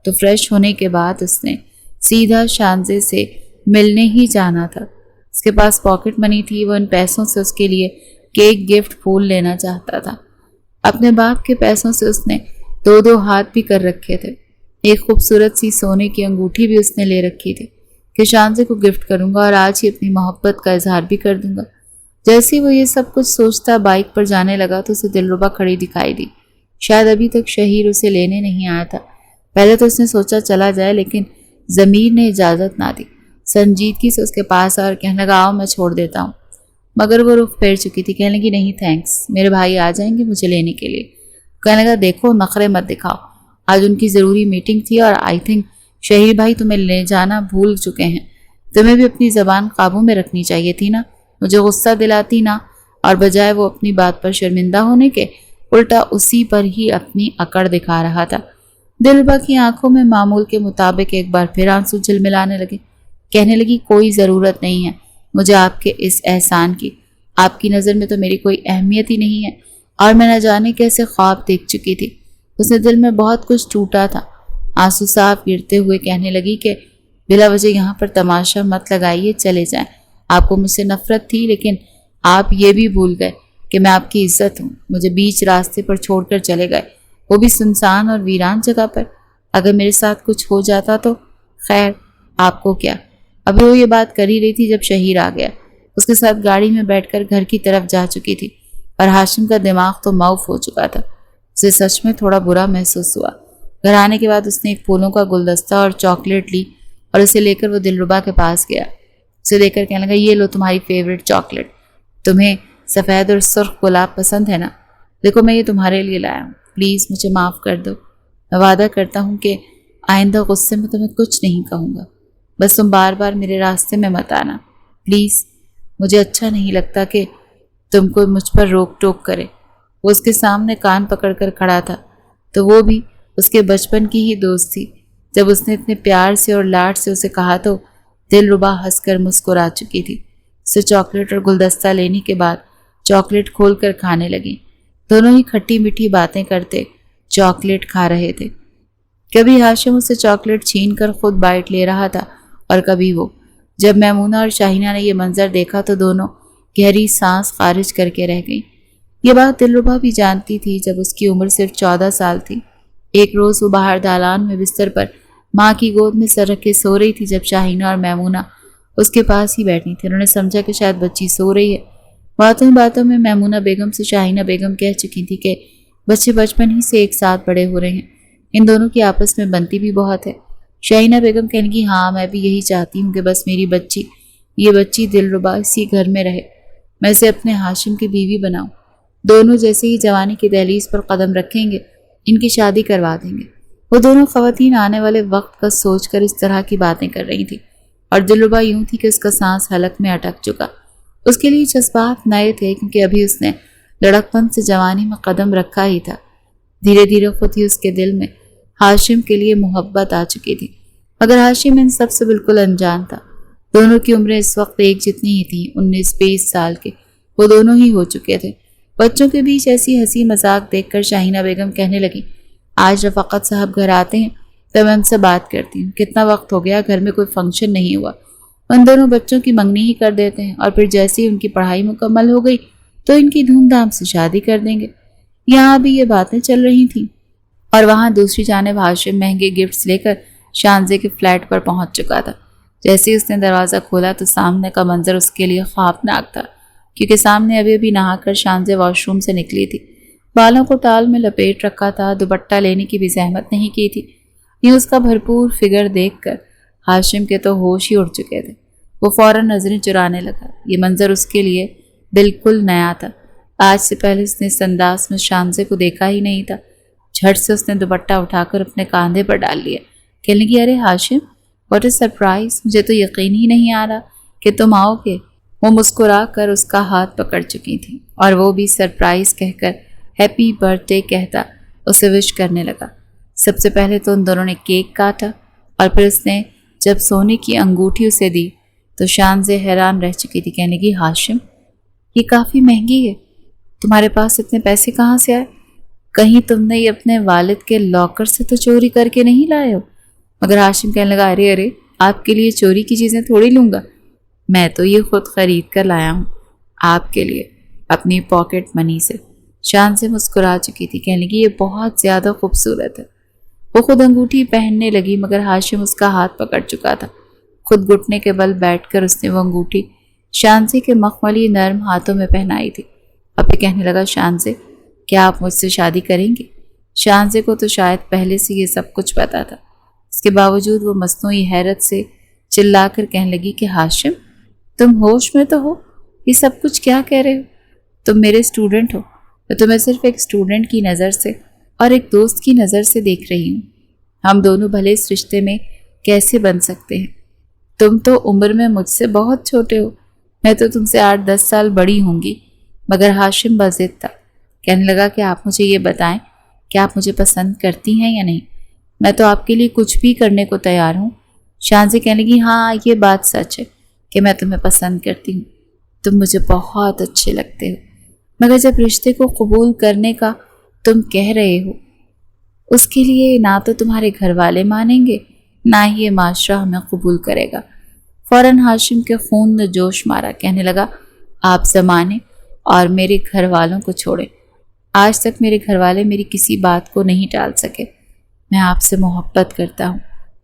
تو فریش ہونے کے بعد اس نے سیدھا شانزے سے ملنے ہی جانا تھا۔ اس کے پاس پاکٹ منی تھی، وہ ان پیسوں سے اس کے لیے کیک، گفٹ، پھول لینا چاہتا تھا۔ اپنے باپ کے پیسوں سے اس نے 2 ہاتھ بھی کر رکھے تھے۔ ایک خوبصورت سی سونے کی انگوٹھی بھی اس نے لے رکھی تھی کہ شانزے کو گفٹ کروں گا اور آج ہی اپنی محبت کا اظہار بھی کر دوں گا۔ جیسے وہ یہ سب کچھ سوچتا بائک پر جانے لگا تو اسے دلربا کھڑی دکھائی دی۔ شاید ابھی تک شہیر اسے لینے نہیں آیا تھا۔ پہلے تو اس نے سوچا چلا جائے، لیکن ضمیر نے اجازت نہ دی۔ سنجیدگی سے اس کے پاس اور کہنے لگا، آؤ میں چھوڑ دیتا ہوں، مگر وہ رخ پھیر چکی تھی۔ کہنے لگی، نہیں تھینکس، میرے بھائی آ جائیں گے مجھے لینے کے لیے۔ کہنے لگا، دیکھو نخرے مت دکھاؤ، آج ان کی ضروری میٹنگ تھی اور آئی تھنک شہیر بھائی تمہیں لے جانا بھول چکے ہیں۔ تمہیں بھی اپنی زبان قابو میں رکھنی چاہیے تھی نا، مجھے غصہ دلاتی نا، اور بجائے وہ اپنی بات پر شرمندہ ہونے کے الٹا اسی پر ہی اپنی اکڑ دکھا رہا تھا۔ دلربا کی آنکھوں میں معمول کے مطابق ایک بار پھر آنسو جھلملانے لگے۔ کہنے لگی، کوئی ضرورت نہیں ہے مجھے آپ کے اس احسان کی، آپ کی نظر میں تو میری کوئی اہمیت ہی نہیں ہے، اور میں نہ جانے کیسے خواب دیکھ چکی تھی۔ اس نے دل میں بہت کچھ ٹوٹا تھا۔ آنسو صاف گرتے ہوئے کہنے لگی کہ بلا وجہ یہاں پر تماشا مت لگائیے، چلے جائیں۔ آپ کو مجھ سے نفرت تھی، لیکن آپ یہ بھی بھول گئے کہ میں آپ کی عزت ہوں۔ مجھے بیچ راستے پر چھوڑ کر چلے گئے، وہ بھی سنسان اور ویران جگہ پر۔ اگر میرے ساتھ کچھ ہو جاتا تو خیر، آپ کو کیا، ابھی وہ یہ بات کر ہی رہی تھی جب شہیر آ گیا۔ اس کے ساتھ گاڑی میں بیٹھ کر گھر کی طرف جا چکی تھی اور ہاشم کا دماغ تو معاف ہو چکا تھا۔ اسے سچ میں تھوڑا برا محسوس ہوا۔ گھر آنے کے بعد اس نے ایک پھولوں کا گلدستہ اور چاکلیٹ لی اور اسے لے کر وہ دلربا کے پاس گیا۔ اسے لے کر کہنے لگا، یہ لو تمہاری فیوریٹ چاکلیٹ، تمہیں سفید اور سرخ گلاب پسند ہے نا؟ دیکھو میں یہ تمہارے لیے لایا ہوں، پلیز مجھے معاف کر دو۔ میں وعدہ کرتا ہوں کہ آئندہ غصے میں تمہیں کچھ نہیں کہوں گا، بس تم بار بار میرے راستے میں مت آنا پلیز۔ مجھے اچھا نہیں لگتا کہ تم کو مجھ پر روک ٹوک کرے۔ وہ اس کے سامنے کان پکڑ کر کھڑا تھا تو وہ بھی اس کے بچپن کی ہی دوست تھی۔ جب اس نے اتنے پیار سے اور لاڈ سے اسے کہا تو دلربا ہنس کر مسکرا چکی تھی۔ اسے چاکلیٹ اور گلدستہ لینے کے بعد چاکلیٹ کھول کر کھانے لگی۔ دونوں ہی کھٹی میٹھی باتیں کرتے چاکلیٹ کھا رہے تھے۔ کبھی ہاشم اسے چاکلیٹ چھین کر خود بائٹ لے رہا تھا اور کبھی وہ۔ جب میمونہ اور شاہینہ نے یہ منظر دیکھا تو دونوں گہری سانس خارج کر کے رہ گئیں۔ یہ بات دلربا بھی جانتی تھی جب اس کی عمر صرف 14 سال تھی۔ ایک روز وہ باہر دالان میں بستر پر ماں کی گود میں سر رکھے سو رہی تھی جب شاہینہ اور میمونہ اس کے پاس ہی بیٹھی تھی۔ انہوں نے سمجھا کہ شاید بچی سو رہی ہے۔ باتوں میں میمونہ بیگم سے شاہینہ بیگم کہہ چکی تھی کہ بچے بچپن ہی سے ایک ساتھ بڑے ہو رہے ہیں، ان دونوں کی آپس میں بنتی بھی بہت ہے۔ شاہینہ بیگم کہنے کی، ہاں میں بھی یہی چاہتی ہوں کہ بس میری بچی، یہ بچی دلربا اسی گھر میں رہے، میں اسے اپنے ہاشم کی بیوی بناؤں۔ دونوں جیسے ہی جوانی کی دہلیز پر قدم رکھیں گے ان کی شادی کروا دیں گے۔ وہ دونوں خواتین آنے والے وقت کا سوچ کر اس طرح کی باتیں کر رہی تھی اور دلربا یوں تھی کہ اس کا سانس حلق میں اٹک چکا۔ اس کے لیے جذبات نئے تھے کیونکہ ابھی اس نے لڑکپن سے جوانی میں قدم رکھا ہی تھا۔ دھیرے دھیرے خود ہی اس کے دل میں ہاشم کے لیے محبت آ چکی تھی، مگر ہاشم ان سب سے بالکل انجان تھا۔ دونوں کی عمریں اس وقت ایک جتنی ہی تھیں، 19-20 سال کے وہ دونوں ہی ہو چکے تھے۔ بچوں کے بیچ ایسی ہنسی مذاق دیکھ کر شاہینہ بیگم کہنے لگی، آج رفاقت صاحب گھر آتے ہیں تو میں ان سے بات کرتی ہوں، کتنا وقت ہو گیا گھر میں کوئی فنکشن نہیں ہوا، ان دونوں بچوں کی منگنی ہی کر دیتے ہیں اور پھر جیسے ہی ان کی پڑھائی مکمل ہو گئی تو ان کی دھوم دھام سے شادی کر دیں گے۔ یہاں بھی یہ باتیں چل رہی تھیں اور وہاں دوسری جانب ہاشم مہنگے گفٹس لے کر شانزے کے فلیٹ پر پہنچ چکا تھا۔ جیسے ہی اس نے دروازہ کھولا تو سامنے کا منظر اس کے لیے خوابناک تھا، کیونکہ سامنے ابھی نہا کر شانزے واش روم سے نکلی تھی، بالوں کو ٹال میں لپیٹ رکھا تھا، دوپٹہ لینے کی بھی زحمت نہیں کی تھی۔ یہ اس کا بھرپور فگر دیکھ کر ہاشم کے تو ہوش ہی اڑ چکے تھے۔ وہ فوراً نظریں چرانے لگا۔ یہ منظر اس کے لیے بالکل نیا تھا، آج سے پہلے اس نے اس انداز میں شانزے کو دیکھا ہی نہیں تھا۔ جھٹ سے اس نے دوپٹہ اٹھا کر اپنے کاندھے پر ڈال لیا۔ کہنے لگی، ارے ہاشم، واٹ اے سرپرائز، مجھے تو یقین ہی نہیں آ رہا کہ تم آؤ گے۔ وہ مسکرا کر اس کا ہاتھ پکڑ چکی تھی اور وہ بھی سرپرائز کہہ کر ہیپی برتھ ڈے کہتا اسے وش کرنے لگا۔ سب سے پہلے تو ان دونوں نے کیک کاٹا اور پھر اس نے جب سونے کی انگوٹھی اسے دی تو شانزے حیران رہ چکی تھی۔ کہنے لگی، ہاشم یہ کافی مہنگی ہے، تمہارے پاس اتنے پیسے کہاں سے آئے؟ کہیں تم نے یہ اپنے والد کے لاکر سے تو چوری کر کے نہیں لائے ہو؟ مگر ہاشم کہنے لگا، ارے آپ کے لیے چوری کی چیزیں تھوڑی لوں گا، میں تو یہ خود خرید کر لایا ہوں آپ کے لیے اپنی پاکٹ منی سے۔ شانزے مسکرا چکی تھی، کہنے لگی، یہ بہت زیادہ خوبصورت ہے۔ وہ خود انگوٹھی پہننے لگی مگر ہاشم اس کا ہاتھ پکڑ چکا تھا۔ خود گھٹنے کے بل بیٹھ کر اس نے وہ انگوٹھی شانزے کے مخملی نرم ہاتھوں میں پہنائی تھی۔ اب یہ کہنے لگا، شانزے کیا آپ مجھ سے شادی کریں گے؟ شانزے کو تو شاید پہلے سے یہ سب کچھ پتا تھا، اس کے باوجود وہ مصنوعی حیرت سے چلا کر کہنے لگی کہ ہاشم تم ہوش میں تو ہو؟ یہ سب کچھ کیا کہہ رہے ہو؟ تم میرے اسٹوڈنٹ ہو، میں تمہیں صرف ایک اسٹوڈنٹ کی نظر سے اور ایک دوست کی نظر سے دیکھ رہی ہوں۔ ہم دونوں بھلے اس رشتے میں کیسے بن سکتے ہیں؟ تم تو عمر میں مجھ سے بہت چھوٹے ہو، میں تو تم سے 8-10 سال بڑی ہوں گی۔ مگر ہاشم بضد تھا، کہنے لگا کہ آپ مجھے یہ بتائیں کہ آپ مجھے پسند کرتی ہیں یا نہیں؟ میں تو آپ کے لیے کچھ بھی کرنے کو تیار ہوں۔ شانزے کہنے لگی، ہاں یہ بات سچ ہے کہ میں تمہیں پسند کرتی ہوں، تم مجھے بہت اچھے لگتے ہو، مگر جب رشتے کو قبول کرنے کا تم کہہ رہے ہو اس کے لیے نہ تو تمہارے گھر والے مانیں گے نہ ہی یہ معاشرہ ہمیں قبول کرے گا۔ فوراً ہاشم کے خون نے جوش مارا، کہنے لگا، آپ زمانے اور میرے گھر والوں کو چھوڑیں، آج تک میرے گھر والے میری کسی بات کو نہیں ٹال سکے۔ میں آپ سے محبت کرتا ہوں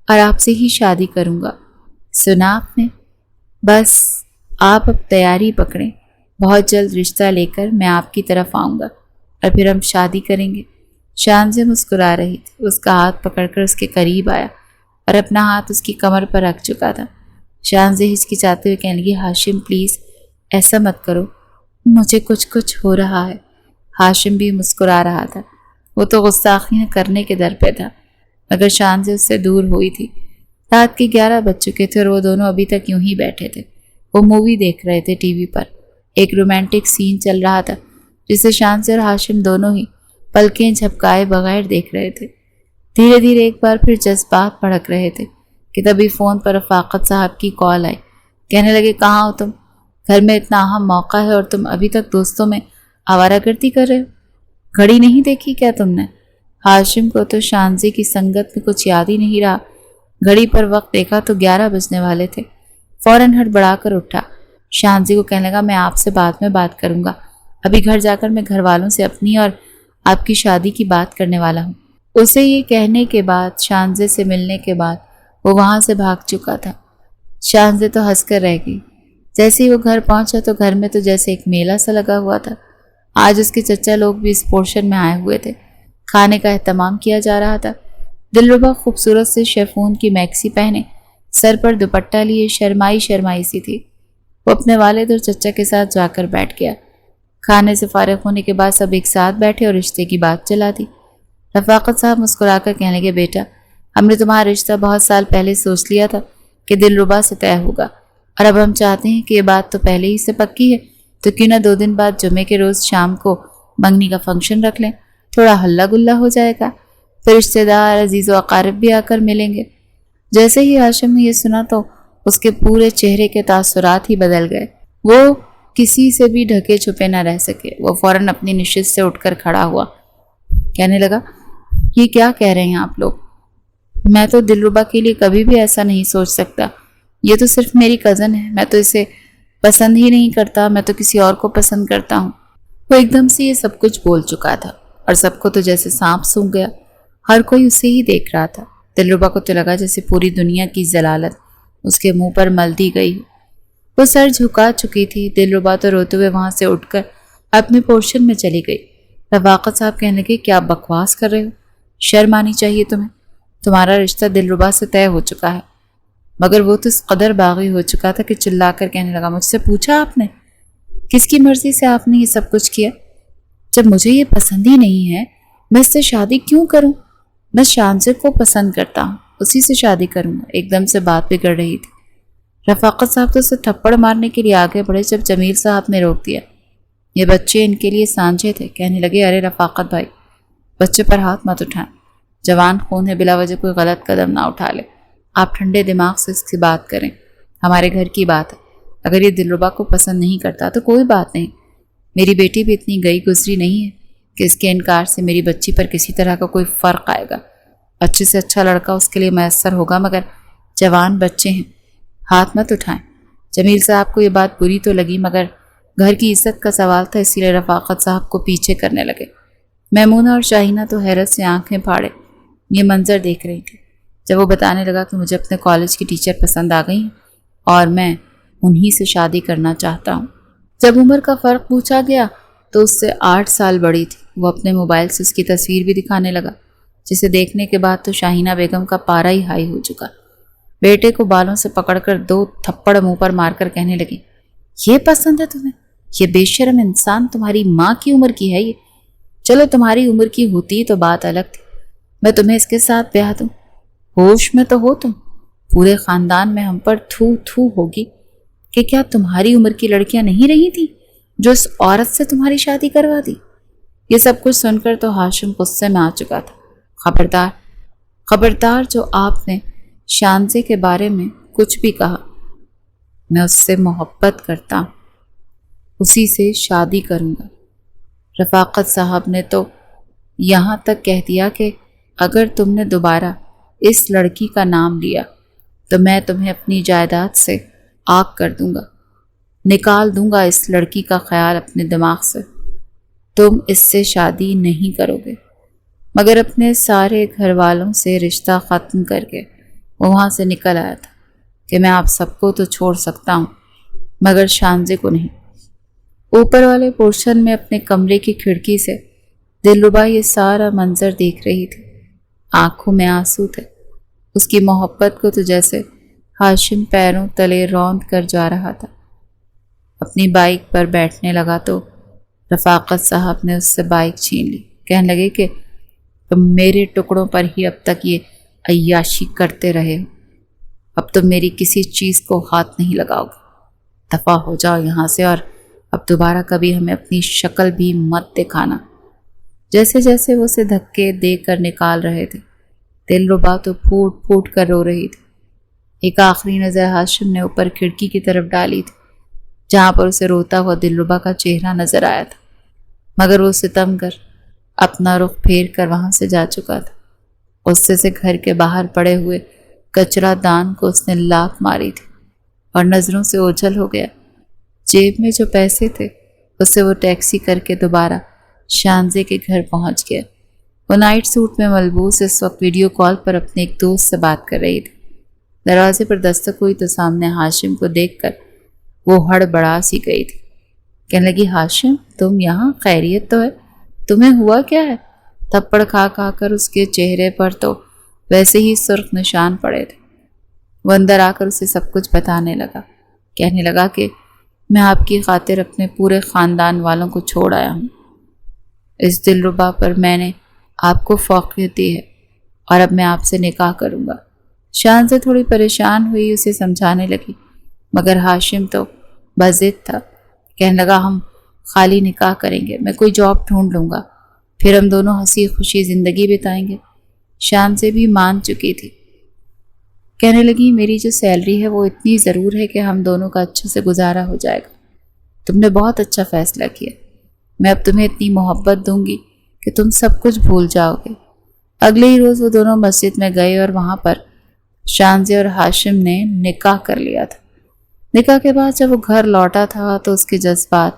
اور آپ سے ہی شادی کروں گا، سنا آپ نے؟ بس آپ اب تیاری پکڑیں، بہت جلد رشتہ لے کر میں آپ کی طرف آؤں گا اور پھر ہم شادی کریں گے۔ شانزے مسکرا رہی تھی، اس کا ہاتھ پکڑ کر اس کے قریب آیا اور اپنا ہاتھ اس کی کمر پر رکھ چکا تھا۔ شانزے ہچکچاتے ہوئے کہنے لگی، ہاشم پلیز ایسا مت کرو، مجھے کچھ ہو رہا ہے۔ ہاشم بھی مسکرا رہا تھا، وہ تو گستاخیاں کرنے کے در پہ تھا، مگر شانزے اس سے دور ہوئی تھی۔ رات کے 11 بج چکے تھے اور وہ دونوں ابھی تک یوں ہی بیٹھے تھے۔ وہ مووی دیکھ رہے تھے ٹی وی پر۔ ایک رومانٹک سین چل رہا تھا جسے شانزے اور ہاشم دونوں ہی پلکیں جھپکائے بغیر دیکھ رہے تھے۔ دھیرے دھیرے ایک بار پھر جذبات بھڑک رہے تھے کہ تبھی فون پر رفاقت صاحب کی کال آئی۔ کہنے لگے، کہاں ہو تم؟ گھر میں اتنا اہم موقع ہے اور تم ابھی تک دوستوں میں آوارہ گردی کر رہے ہو؟ گھڑی نہیں دیکھی کیا تم نے؟ ہاشم کو تو شانزے کی سنگت میں کچھ یاد ہی نہیں رہا۔ گھڑی پر وقت دیکھا تو 11 بجنے والے تھے۔ فوراً ہڑبڑا کر اٹھا۔ شانزی کو کہنے لگا، میں آپ سے بعد میں بات کروں گا، ابھی گھر جا کر میں گھر والوں سے اپنی اور آپ کی شادی کی بات کرنے والا ہوں۔ اسے یہ کہنے کے بعد، شانزے سے ملنے کے بعد وہ وہاں سے بھاگ چکا تھا۔ شانزے تو ہنس کر رہ گئی۔ جیسے ہی وہ گھر پہنچا تو گھر میں تو جیسے ایک میلہ سا لگا ہوا تھا۔ آج اس کے چچا لوگ بھی اس پورشن میں آئے ہوئے تھے۔ کھانے کا اہتمام کیا جا رہا تھا۔ دلربا خوبصورت سے شیفون کی میکسی پہنے، سر پر دوپٹہ لیے شرمائی سی تھی۔ وہ اپنے والد اور چچا کے ساتھ جا کر بیٹھ گیا۔ کھانے سے فارغ ہونے کے بعد سب ایک ساتھ بیٹھے اور رشتے کی بات چلا دی۔ رفاقت صاحب مسکرا کر کہنے لگے، بیٹا ہم نے تمہارا رشتہ بہت سال پہلے سوچ لیا تھا کہ دلربا سے طے ہوگا، اور اب ہم چاہتے ہیں کہ یہ بات تو پہلے ہی سے پکی ہے، تو کیوں نہ 2 دن بعد جمعے کے روز شام کو منگنی کا فنکشن رکھ لیں، تھوڑا ہلہ گلہ ہو جائے گا، پھر رشتے دار عزیز و اقارب بھی آ کر ملیں گے۔ جیسے ہی ہاشم نے یہ سنا تو اس کے پورے چہرے کے تاثرات ہی بدل گئے۔ وہ کسی سے بھی ڈھکے چھپے نہ رہ سکے۔ وہ فوراً اپنی نشست سے اٹھ کر کھڑا ہوا، کہنے لگا، یہ کیا کہہ رہے ہیں آپ لوگ؟ میں تو دلربا کے لیے کبھی بھی ایسا نہیں سوچ سکتا۔ یہ تو صرف میری کزن ہے، میں تو اسے پسند ہی نہیں کرتا، میں تو کسی اور کو پسند کرتا ہوں۔ وہ ایک دم سے یہ سب کچھ بول چکا تھا اور سب کو تو جیسے سانپ سونگھ گیا۔ ہر کوئی اسے ہی دیکھ رہا تھا۔ دلربا کو تو لگا جیسے پوری دنیا کی ضلالت اس کے منہ پر مل دی گئی۔ وہ سر جھکا چکی تھی۔ دلربا تو روتے ہوئے وہاں سے اٹھ کر اپنے پورشن میں چلی گئی۔ رفاقت صاحب کہنے لگے، کیا بکواس کر رہے ہو؟ شرم آنی چاہیے تمہیں، تمہارا رشتہ دلربا سے طے ہو چکا ہے۔ مگر وہ تو اس قدر باغی ہو چکا تھا کہ چلا کر کہنے لگا، مجھ سے پوچھا آپ نے؟ کس کی مرضی سے آپ نے یہ سب کچھ کیا؟ جب مجھے یہ پسند ہی نہیں ہے، میں اس سے شادی کیوں کروں؟ میں شانزے کو پسند کرتا ہوں، اسی سے شادی کروں گا۔ ایک دم سے بات بگڑ رہی تھی۔ رفاقت صاحب تو اسے تھپڑ مارنے کے لیے آگے بڑھے، جب جمیل صاحب نے روک دیا۔ یہ بچے ان کے لیے سانجھے تھے۔ کہنے لگے، ارے رفاقت بھائی، بچے پر ہاتھ مت اٹھائیں، جوان خون ہے، بلا وجہ کوئی غلط قدم نہ اٹھا لے۔ آپ ٹھنڈے دماغ سے اس کی بات کریں، ہمارے گھر کی بات ہے۔ اگر یہ دلربا کو پسند نہیں کرتا تو کوئی بات نہیں، میری بیٹی بھی اتنی گئی گزری نہیں ہے کہ اس کے انکار سے میری بچی پر کسی طرح کا کوئی فرق آئے گا۔ اچھے سے اچھا لڑکا اس کے لیے میسر ہوگا، مگر جوان بچے ہیں، ہاتھ مت اٹھائیں۔ جمیل صاحب کو یہ بات بری تو لگی، مگر گھر کی عزت کا سوال تھا، اسی لیے رفاقت صاحب کو پیچھے کرنے لگے۔ میمونہ اور شاہینہ تو حیرت سے آنکھیں پھاڑے یہ منظر دیکھ رہی تھی۔ جب وہ بتانے لگا کہ مجھے اپنے کالج کی ٹیچر پسند آ گئی ہیں اور میں انہی سے شادی کرنا چاہتا ہوں۔ جب عمر کا فرق پوچھا گیا تو اس سے 8 سال بڑی تھی۔ وہ اپنے موبائل سے اس کی تصویر بھی دکھانے لگا، جسے دیکھنے کے بعد تو شاہینہ بیگم کا پارا ہی ہائی ہو چکا۔ بیٹے کو بالوں سے پکڑ کر 2 تھپڑ منہ پر مار کر کہنے لگی، یہ پسند ہے تمہیں؟ یہ بے شرم انسان تمہاری ماں کی عمر کی ہے۔ یہ چلو تمہاری عمر کی ہوتی تو بات الگ تھی، میں تمہیں اس کے ساتھ بیاہ دوں۔ ہوش میں تو ہو تم؟ پورے خاندان میں ہم پر تھو تھو ہوگی کہ کیا تمہاری عمر کی لڑکیاں نہیں رہی تھیں جو اس عورت سے تمہاری شادی کروا دی؟ یہ سب کچھ سن کر تو ہاشم غصے میں آ چکا تھا۔ خبردار، خبردار، جو آپ نے شانزے کے بارے میں کچھ بھی کہا، میں اس سے محبت کرتا ہوں، اسی سے شادی کروں گا۔ رفاقت صاحب نے تو یہاں تک کہہ دیا کہ اگر تم نے دوبارہ اس لڑکی کا نام لیا تو میں تمہیں اپنی جائیداد سے آگ کر دوں گا، نکال دوں گا اس لڑکی کا خیال اپنے دماغ سے۔ تم اس سے شادی نہیں کرو گے۔ مگر اپنے سارے گھر والوں سے رشتہ ختم کر کے وہ وہاں سے نکل آیا تھا۔ کہ میں آپ سب کو تو چھوڑ سکتا ہوں مگر شانزے کو نہیں۔ اوپر والے پورشن میں اپنے کمرے کی کھڑکی سے دلربا یہ سارا منظر دیکھ رہی تھی۔ آنکھوں میں آنسو تھے۔ اس کی محبت کو تو جیسے ہاشم پیروں تلے روند کر جا رہا تھا۔ اپنی بائک پر بیٹھنے لگا تو رفاقت صاحب نے اس سے بائک چھین لی۔ کہنے لگے کہ تم میرے ٹکڑوں پر ہی اب تک یہ عیاشی کرتے رہے ہو، اب تم میری کسی چیز کو ہاتھ نہیں لگاؤ گے، دفع ہو جاؤ یہاں سے، اور اب دوبارہ کبھی ہمیں اپنی شکل بھی مت دکھانا۔ جیسے جیسے وہ اسے دھکے دے کر نکال رہے تھے، دلربا تو پھوٹ پھوٹ کر رو رہی تھی۔ ایک آخری نظر ہاشم نے اوپر کھڑکی کی طرف ڈالی تھی، جہاں پر اسے روتا ہوا دلربا کا چہرہ نظر آیا تھا، مگر وہ ستم گر اپنا رخ پھیر کر وہاں سے جا چکا تھا۔ غصے سے گھر کے باہر پڑے ہوئے کچرا دان کو اس نے لات ماری تھی اور نظروں سے اوجھل ہو گیا۔ جیب میں جو پیسے تھے اس سے وہ ٹیکسی کر کے دوبارہ شانزے کے گھر پہنچ گیا۔ وہ نائٹ سوٹ میں ملبوس اس وقت ویڈیو کال پر اپنے ایک دوست سے بات کر رہی تھی۔ دروازے پر دستک ہوئی تو سامنے ہاشم کو دیکھ کر وہ ہڑبڑا سی گئی تھی۔ کہنے لگی، ہاشم تم یہاں، خیریت تو ہے؟ تمہیں ہوا کیا ہے؟ تھپڑ کھا کھا کر اس کے چہرے پر تو ویسے ہی سرخ نشان پڑے تھے۔ وہ اندر آ کر اسے سب کچھ بتانے لگا۔ کہنے لگا کہ میں آپ کی خاطر اپنے پورے خاندان والوں کو چھوڑ آیا ہوں۔ اس دلربا پر میں نے آپ کو فوقیت دی ہے اور اب میں آپ سے نکاح کروں گا۔ شانزے تھوڑی پریشان ہوئی، اسے سمجھانے لگی، مگر ہاشم تو بضد تھا۔ کہنے لگا، ہم خالی نکاح کریں گے، میں کوئی جاب ڈھونڈ لوں گا، پھر ہم دونوں ہنسی خوشی زندگی بتائیں گے۔ شانزے بھی مان چکی تھی۔ کہنے لگی، میری جو سیلری ہے وہ اتنی ضرور ہے کہ ہم دونوں کا اچھے سے گزارا ہو جائے گا۔ تم نے بہت اچھا فیصلہ کیا، میں اب تمہیں اتنی محبت دوں گی کہ تم سب کچھ بھول جاؤ گے۔ اگلے ہی روز وہ دونوں مسجد میں گئے اور وہاں پر شانزے اور ہاشم نے نکاح کر لیا تھا۔ نکاح کے بعد جب وہ گھر لوٹا تھا تو اس کے جذبات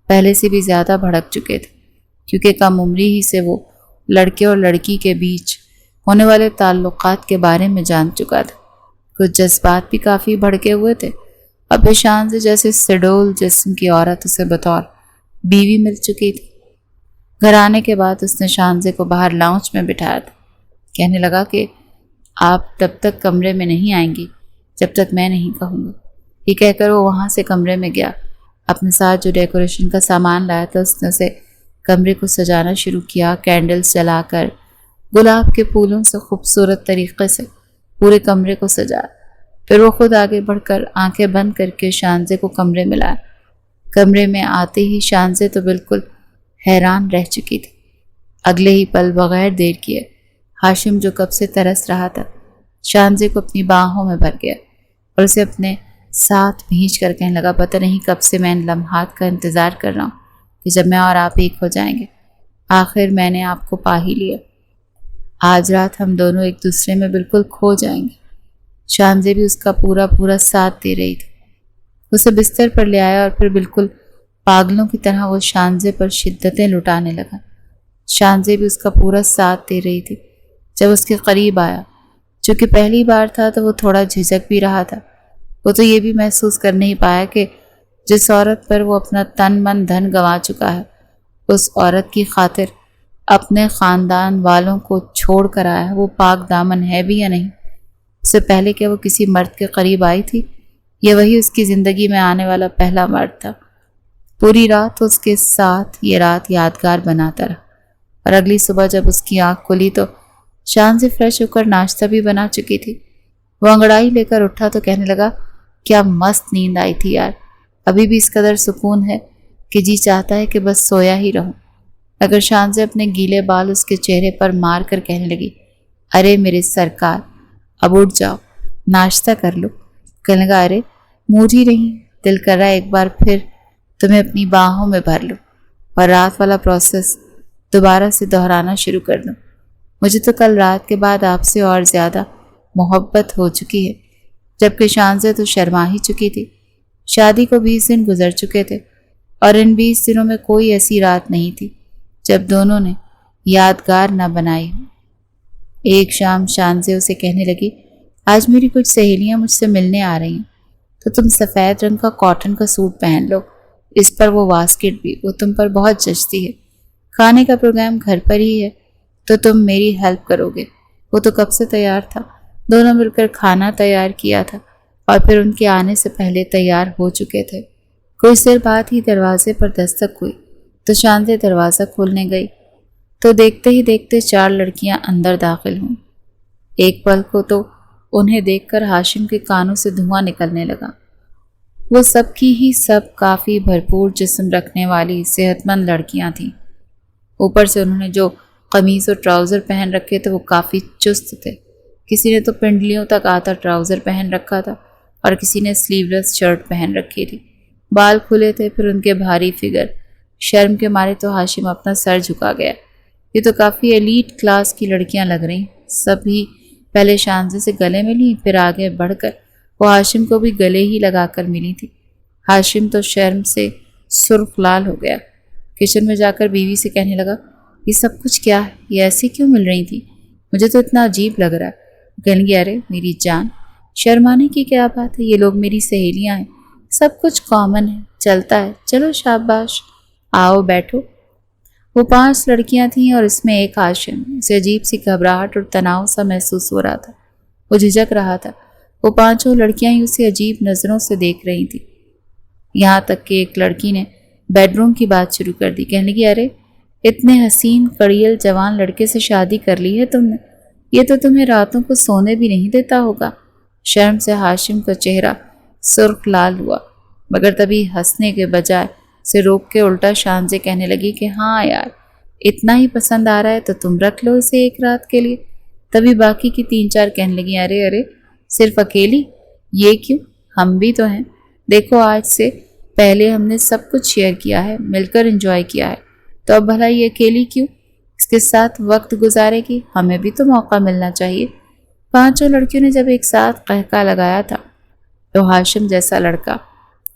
پہلے سے بھی زیادہ بھڑک چکے تھے، کیونکہ کم عمری ہی سے وہ لڑکے اور لڑکی کے بیچ ہونے والے تعلقات کے بارے میں جان چکا تھا۔ کچھ جذبات بھی کافی بھڑکے ہوئے تھے۔ اب شانزے جیسے سڈول جسم کی عورت اسے بطور بیوی مل چکی تھی۔ گھر آنے کے بعد اس نے شانزے کو باہر لاؤنج میں بٹھایا تھا۔ کہنے لگا کہ آپ تب تک کمرے میں نہیں آئیں گی جب تک میں نہیں کہوں گا۔ یہ کہہ کر وہ وہاں سے کمرے میں گیا۔ اپنے ساتھ جو ڈیکوریشن کا سامان لایا تھا اس نے اسے کمرے کو سجانا شروع کیا۔ کینڈلز جلا کر گلاب کے پھولوں سے خوبصورت طریقے سے پورے کمرے کو سجایا۔ پھر وہ خود آگے بڑھ کر آنکھیں بند کر کے شانزے کو کمرے میں لایا۔ کمرے میں آتے ہی شانزے تو بالکل حیران رہ چکی تھی۔ اگلے ہی پل بغیر دیر کیے ہاشم جو کب سے ترس رہا تھا شانزے کو اپنی باہوں میں بھر گیا اور اسے اپنے ساتھ بھینچ کر کہنے لگا، پتہ نہیں کب سے میں ان لمحات کا انتظار کر رہا ہوں کہ جب میں اور آپ ایک ہو جائیں گے۔ آخر میں نے آپ کو پا ہی لیا۔ آج رات ہم دونوں ایک دوسرے میں بالکل کھو جائیں گے۔ شانزے بھی اس کا پورا ساتھ دے رہی تھی۔ اسے بستر پر لے آیا اور پھر بالکل پاگلوں کی طرح وہ شانزے پر شدتیں لٹانے لگا۔ شانزے بھی اس کا پورا ساتھ دے رہی تھی۔ جب اس کے قریب آیا، چونکہ پہلی بار تھا تو وہ تھوڑا جھجک بھی رہا تھا۔ وہ تو یہ بھی محسوس کر نہیں پایا کہ جس عورت پر وہ اپنا تن من دھن گنوا چکا ہے اس عورت کی خاطر اپنے خاندان والوں کو چھوڑ کر آیا ہے، وہ پاک دامن ہے بھی یا نہیں۔ اس سے پہلے کہ وہ کسی مرد کے قریب آئی تھی، یہ وہی اس کی زندگی میں آنے والا پہلا مرد تھا۔ پوری رات اس کے ساتھ یہ رات یادگار بناتا رہا، اور اگلی صبح جب اس کی آنکھ کھلی تو شانزے فریش ہو کر ناشتہ بھی بنا چکی تھی۔ وہ انگڑائی لے کر اٹھا تو کہنے لگا، کیا مست نیند آئی تھی یار، ابھی بھی اس قدر سکون ہے کہ جی چاہتا ہے کہ بس سویا ہی رہوں۔ اگر شانزے اپنے گیلے بال اس کے چہرے پر مار کر کہنے لگی، ارے میرے سرکار اب اٹھ جاؤ، ناشتہ کر لو۔ کہنے لگا، ارے موڈ ہی نہیں، دل کر رہا ہے ایک بار پھر تمہیں اپنی باہوں میں بھر لوں اور رات والا پروسیس دوبارہ سے دہرانا شروع کر دوں۔ مجھے تو کل رات کے بعد آپ سے اور زیادہ محبت ہو چکی ہے۔ جبکہ شانزے تو شرما ہی چکی تھی۔ شادی کو 20 دن گزر چکے تھے اور ان 20 دنوں میں کوئی ایسی رات نہیں تھی جب دونوں نے یادگار نہ بنائی ہو۔ ایک شام شانزے اسے کہنے لگی، آج میری کچھ سہیلیاں مجھ سے ملنے آ رہی ہیں، تو تم سفید رنگ کا کاٹن کا سوٹ پہن لو، اس پر وہ واسکٹ بھی، وہ تم پر بہت جچتی ہے۔ کھانے کا پروگرام گھر پر ہی ہے تو تم میری ہیلپ کرو گے۔ وہ تو کب سے تیار تھا، دونوں مل کر کھانا تیار کیا تھا اور پھر ان کے آنے سے پہلے تیار ہو چکے تھے۔ کچھ دیر بعد ہی دروازے پر دستک ہوئی تو شانزے دروازہ کھولنے گئی تو دیکھتے ہی دیکھتے 4 لڑکیاں اندر داخل ہوں۔ ایک پل کو تو انہیں دیکھ کر ہاشم کے کانوں سے دھواں نکلنے لگا۔ وہ سب کی ہی سب کافی بھرپور جسم رکھنے والی صحت مند لڑکیاں تھیں۔ اوپر سے انہوں نے جو قمیض اور ٹراؤزر پہن رکھے تھے وہ کافی چست تھے۔ کسی نے تو پنڈلیوں تک آتا ٹراؤزر پہن رکھا تھا اور کسی نے سلیو لیس شرٹ پہن رکھی تھی۔ بال کھلے تھے، پھر ان کے بھاری فگر۔ شرم کے مارے تو ہاشم اپنا سر جھکا گیا۔ یہ تو کافی ایلیٹ کلاس کی لڑکیاں لگ رہی، سبھی پہلے شانزے سے گلے ملی، پھر آگے بڑھ کر وہ ہاشم کو بھی گلے ہی لگا کر ملی تھی۔ ہاشم تو شرم سے سرخ لال ہو گیا۔ کچن میں جا کر بیوی سے کہنے لگا، یہ سب کچھ کیا ہے؟ یہ ایسے کیوں مل رہی تھی؟ مجھے تو اتنا عجیب لگ رہا ہے۔ کہنے لگی، ارے میری جان، شرمانے کی کیا بات ہے، یہ لوگ میری سہیلیاں ہیں، سب کچھ کامن ہے، چلتا ہے، چلو شاباش، آؤ بیٹھو۔ وہ 5 لڑکیاں تھیں اور اس میں ایک ہاشم۔ اسے عجیب سی گھبراہٹ اور تناؤ سا محسوس ہو رہا تھا، وہ جھجک رہا تھا۔ وہ 5 لڑکیاں ہی اسے عجیب نظروں سے دیکھ رہی تھیں، یہاں تک کہ ایک لڑکی نے بیڈ روم کی بات شروع کر دی۔ کہنے لگی، ارے اتنے حسین کڑیل جوان لڑکے سے شادی کر لی ہے تم نے، یہ تو تمہیں راتوں کو سونے بھی نہیں دیتا ہوگا۔ شرم سے ہاشم کا چہرہ سرخ لال ہوا، مگر تبھی ہنسنے کے بجائے سے روک کے الٹا شانزے کہنے لگی کہ ہاں یار، اتنا ہی پسند آ رہا ہے تو تم رکھ لو اسے ایک رات کے لیے۔ تبھی باقی کی 3-4 کہنے لگی، ارے صرف اکیلی؟ یہ کیوں، ہم بھی تو ہیں، دیکھو آج سے پہلے ہم نے سب کچھ شیئر کیا ہے، مل کر انجوائے کیا ہے، تو اب بھلا یہ اکیلی کیوں؟ اس کے ساتھ وقت گزارے گی، ہمیں بھی تو موقع ملنا چاہیے۔ 5 لڑکیوں نے جب ایک ساتھ قہقہ لگایا تھا تو ہاشم جیسا لڑکا،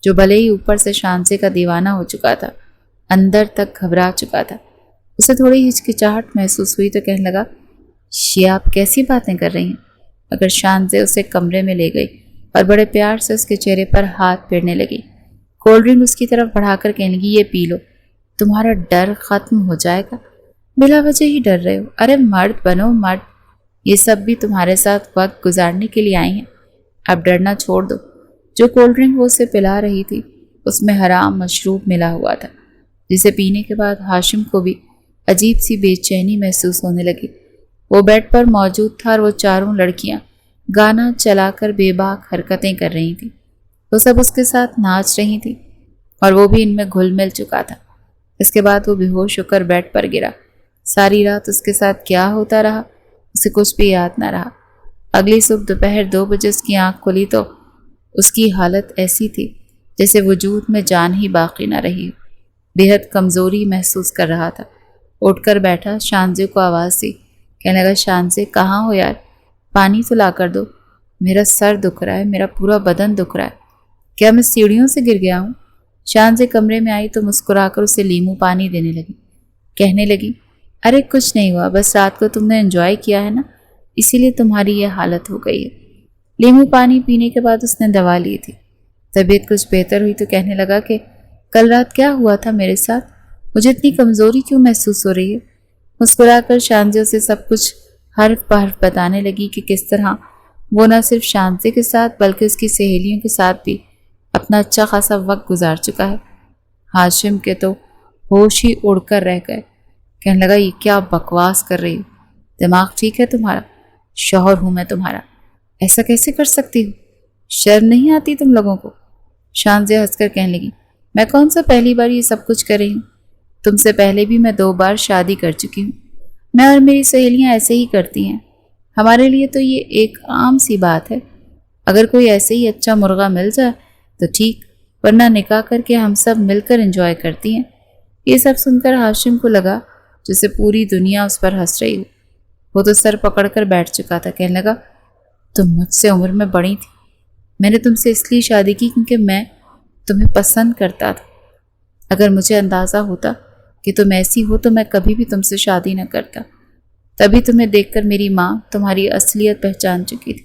جو بھلے ہی اوپر سے شانزے کا دیوانہ ہو چکا تھا، اندر تک گھبرا چکا تھا۔ اسے تھوڑی ہچکچاہٹ محسوس ہوئی تو کہنے لگا، یہ آپ کیسی باتیں کر رہی ہیں؟ مگر شانزے اسے کمرے میں لے گئی اور بڑے پیار سے اس کے چہرے پر ہاتھ پھیرنے لگی۔ کولڈ ڈرنک اس کی طرف بڑھا کر کہنے لگی، یہ پی لو، تمہارا ڈر ختم ہو جائے گا، بلا وجہ ہی ڈر رہے ہو، ارے مرد بنو مرد، یہ سب بھی تمہارے ساتھ وقت گزارنے کے لیے آئی ہیں، اب ڈرنا چھوڑ دو۔ جو کولڈ ڈرنک وہ اسے پلا رہی تھی اس میں حرام مشروب ملا ہوا تھا، جسے پینے کے بعد ہاشم کو بھی عجیب سی بے چینی محسوس ہونے لگی۔ وہ بیڈ پر موجود تھا اور وہ 4 لڑکیاں گانا چلا کر بے باک حرکتیں کر رہی تھیں، وہ سب اس کے ساتھ ناچ رہی تھیں اور وہ بھی ان میں گھل مل چکا تھا۔ اس کے بعد وہ بے ہوش ہو کر بیڈ پر گرا۔ ساری رات اس کے ساتھ کیا ہوتا رہا اسے کچھ بھی یاد نہ رہا۔ اگلی صبح دوپہر 2 بجے اس کی آنکھ کھلی تو اس کی حالت ایسی تھی جیسے وجود میں جان ہی باقی نہ رہی، بے حد کمزوری محسوس کر رہا تھا۔ اٹھ کر بیٹھا، شانزے کو آواز دی، کہنے لگا، شانزے کہاں ہو یار، پانی تو لا کر دو، میرا سر دکھ رہا ہے، میرا پورا بدن دکھ رہا ہے، کیا میں سیڑھیوں سے گر گیا ہوں؟ شانزے کمرے میں آئی تو مسکرا کر اسے لیمو پانی دینے لگی۔ کہنے لگی، ارے کچھ نہیں ہوا، بس رات کو تم نے انجوائے کیا ہے نا، اسی لیے تمہاری یہ حالت ہو گئی ہے۔ لیمو پانی پینے کے بعد اس نے دوا لی تھی، طبیعت کچھ بہتر ہوئی تو کہنے لگا کہ کل رات کیا ہوا تھا میرے ساتھ، مجھے اتنی کمزوری کیوں محسوس ہو رہی ہے؟ مسکرا کر شانزے اسے سب کچھ حرف بحرف بتانے لگی کہ کس طرح وہ نہ صرف شانزے کے ساتھ بلکہ اس کی سہیلیوں کے ساتھ بھی اپنا اچھا خاصا وقت گزار چکا ہے۔ ہاشم کے تو ہوش ہی اڑ کر رہ گئے، کہنے لگا، یہ کیا بکواس کر رہی ہو، دماغ ٹھیک ہے تمہارا؟ شوہر ہوں میں تمہارا، ایسا کیسے کر سکتی ہو؟ شرم نہیں آتی تم لوگوں کو؟ شانزے ہنس کر کہنے لگی، میں کون سا پہلی بار یہ سب کچھ کر رہی ہوں، تم سے پہلے بھی میں 2 بار شادی کر چکی ہوں، میں اور میری سہیلیاں ایسے ہی کرتی ہیں، ہمارے لیے تو یہ ایک عام سی بات ہے، اگر کوئی ایسے ہی اچھا مرغا مل جائے تو ٹھیک، ورنہ نکاح کر کے ہم سب مل کر انجوائے کرتی ہیں۔ یہ سب سن کر ہاشم کو لگا جیسے پوری دنیا اس پر ہنس رہی ہو، وہ تو سر پکڑ کر بیٹھ چکا تھا۔ کہنے لگا، تم مجھ سے عمر میں بڑی تھی، میں نے تم سے اس لیے شادی کی کیونکہ میں تمہیں پسند کرتا تھا، اگر مجھے اندازہ ہوتا کہ تم ایسی ہو تو میں کبھی بھی تم سے شادی نہ کرتا، تبھی تمہیں دیکھ کر میری ماں تمہاری اصلیت پہچان چکی تھی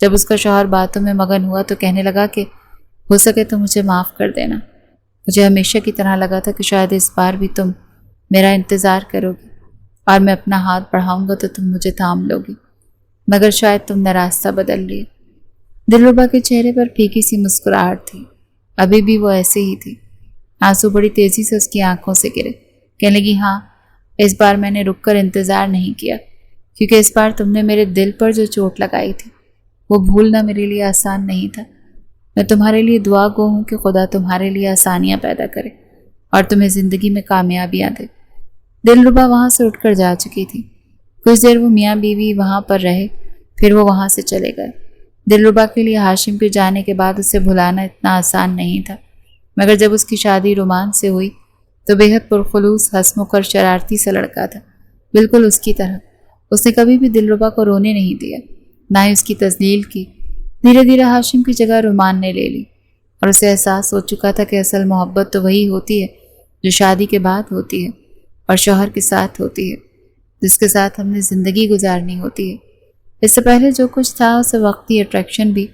جب اس کا شوہر باتوں میں مگن ہوا تو کہنے لگا کہ ہو سکے تو مجھے معاف کر دینا۔ مجھے ہمیشہ کی طرح لگا تھا کہ شاید اس بار بھی تم میرا انتظار کرو گی اور میں اپنا ہاتھ بڑھاؤں گا تو تم مجھے تھام لو گی، مگر شاید تم نے راستہ بدل لیا۔ دلربا کے چہرے پر پھیکی سی مسکراہٹ تھی، ابھی بھی وہ ایسے ہی تھی۔ آنسو بڑی تیزی سے اس کی آنکھوں سے گرے۔ کہنے لگی ہاں، اس بار میں نے رک کر انتظار نہیں کیا، کیونکہ اس بار تم نے میرے دل پر جو چوٹ لگائی تھی وہ بھولنا میرے لیے آسان نہیں تھا۔ میں تمہارے لیے دعا گو ہوں کہ خدا تمہارے لیے آسانیاں پیدا کرے اور تمہیں زندگی میں کامیابیاں دے۔ دلربا وہاں سے اٹھ کر جا چکی تھی۔ کچھ دیر وہ میاں بیوی وہاں پر رہے، پھر وہ وہاں سے چلے گئے۔ دلربا کے لیے ہاشم کے جانے کے بعد اسے بھلانا اتنا آسان نہیں تھا، مگر جب اس کی شادی رومان سے ہوئی تو بے حد پرخلوص، ہنسمکھ اور شرارتی سا لڑکا تھا، بالکل اس کی طرح۔ اس نے کبھی بھی دلربا کو رونے نہیں دیا، نہ ہی اس کی تذلیل کی۔ دھیرے دھیرے ہاشم کی جگہ رومان نے لے لی اور اسے احساس ہو چکا تھا کہ اصل محبت تو وہی ہوتی ہے جو شادی کے بعد ہوتی ہے اور شوہر کے ساتھ ہوتی ہے، جس کے ساتھ ہم نے زندگی گزارنی ہوتی ہے۔ اس سے پہلے جو کچھ تھا اسے وقتی اٹریکشن بھی،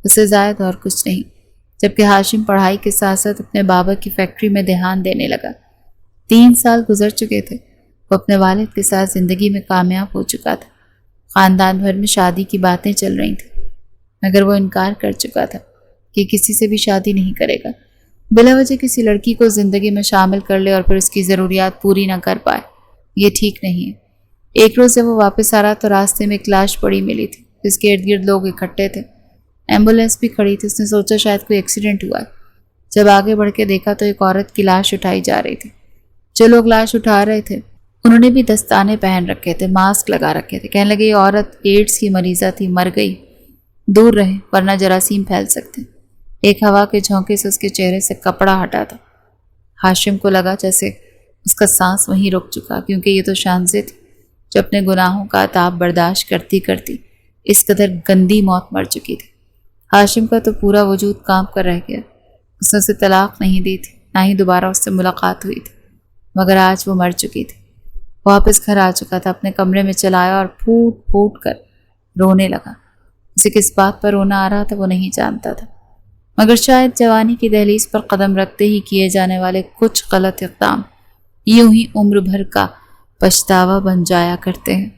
اسے زائد اور کچھ نہیں۔ جبکہ ہاشم پڑھائی کے ساتھ ساتھ اپنے بابا کی فیکٹری میں دھیان دینے لگا۔ 3 سال گزر چکے تھے، وہ اپنے والد کے ساتھ زندگی میں کامیاب ہو چکا تھا۔ خاندان بھر میں شادی کی باتیں چل رہی تھیں، مگر وہ انکار کر چکا تھا کہ کسی سے بھی شادی نہیں کرے گا۔ بلا وجہ کسی لڑکی کو زندگی میں شامل کر لے اور پھر اس کی ضروریات پوری نہ کر پائے، یہ ٹھیک نہیں ہے۔ ایک روز جب وہ واپس آ رہا تو راستے میں ایک لاش پڑی ملی تھی، جس کے ارد گرد لوگ اکٹھے تھے۔ ایمبولینس بھی کھڑی تھی۔ اس نے سوچا شاید کوئی ایکسیڈنٹ ہوا ہے۔ جب آگے بڑھ کے دیکھا تو ایک عورت کی لاش اٹھائی جا رہی تھی۔ جو لوگ لاش اٹھا رہے تھے انہوں نے بھی دستانے پہن رکھے تھے، ماسک لگا رکھے تھے۔ کہنے لگے یہ عورت ایڈز کی مریضہ تھی، مر گئی، دور رہے ورنہ جراثیم پھیل سکتے۔ ایک ہوا کے جھونکے سے اس کے چہرے سے کپڑا ہٹا تھا۔ ہاشم کو لگا جیسے اس کا سانس وہیں رک چکا، کیونکہ یہ تو شانزے تھی جو اپنے گناہوں کا عذاب برداشت کرتی کرتی اس قدر گندی موت مر چکی تھی۔ ہاشم کا تو پورا وجود کانپ کر رہ گیا۔ اس نے اسے طلاق نہیں دی تھی، نہ ہی دوبارہ اس سے ملاقات ہوئی تھی، مگر آج وہ مر چکی تھی۔ واپس گھر آ چکا تھا، اپنے کمرے میں چلایا اور پھوٹ پھوٹ کر رونے لگا۔ اسے کس بات پر رونا آ رہا تھا وہ نہیں جانتا تھا، مگر شاید جوانی کی دہلیز پر قدم رکھتے ہی کیے جانے والے کچھ غلط اقدام یوں ہی عمر بھر کا پچھتاوا بن جایا کرتے ہیں۔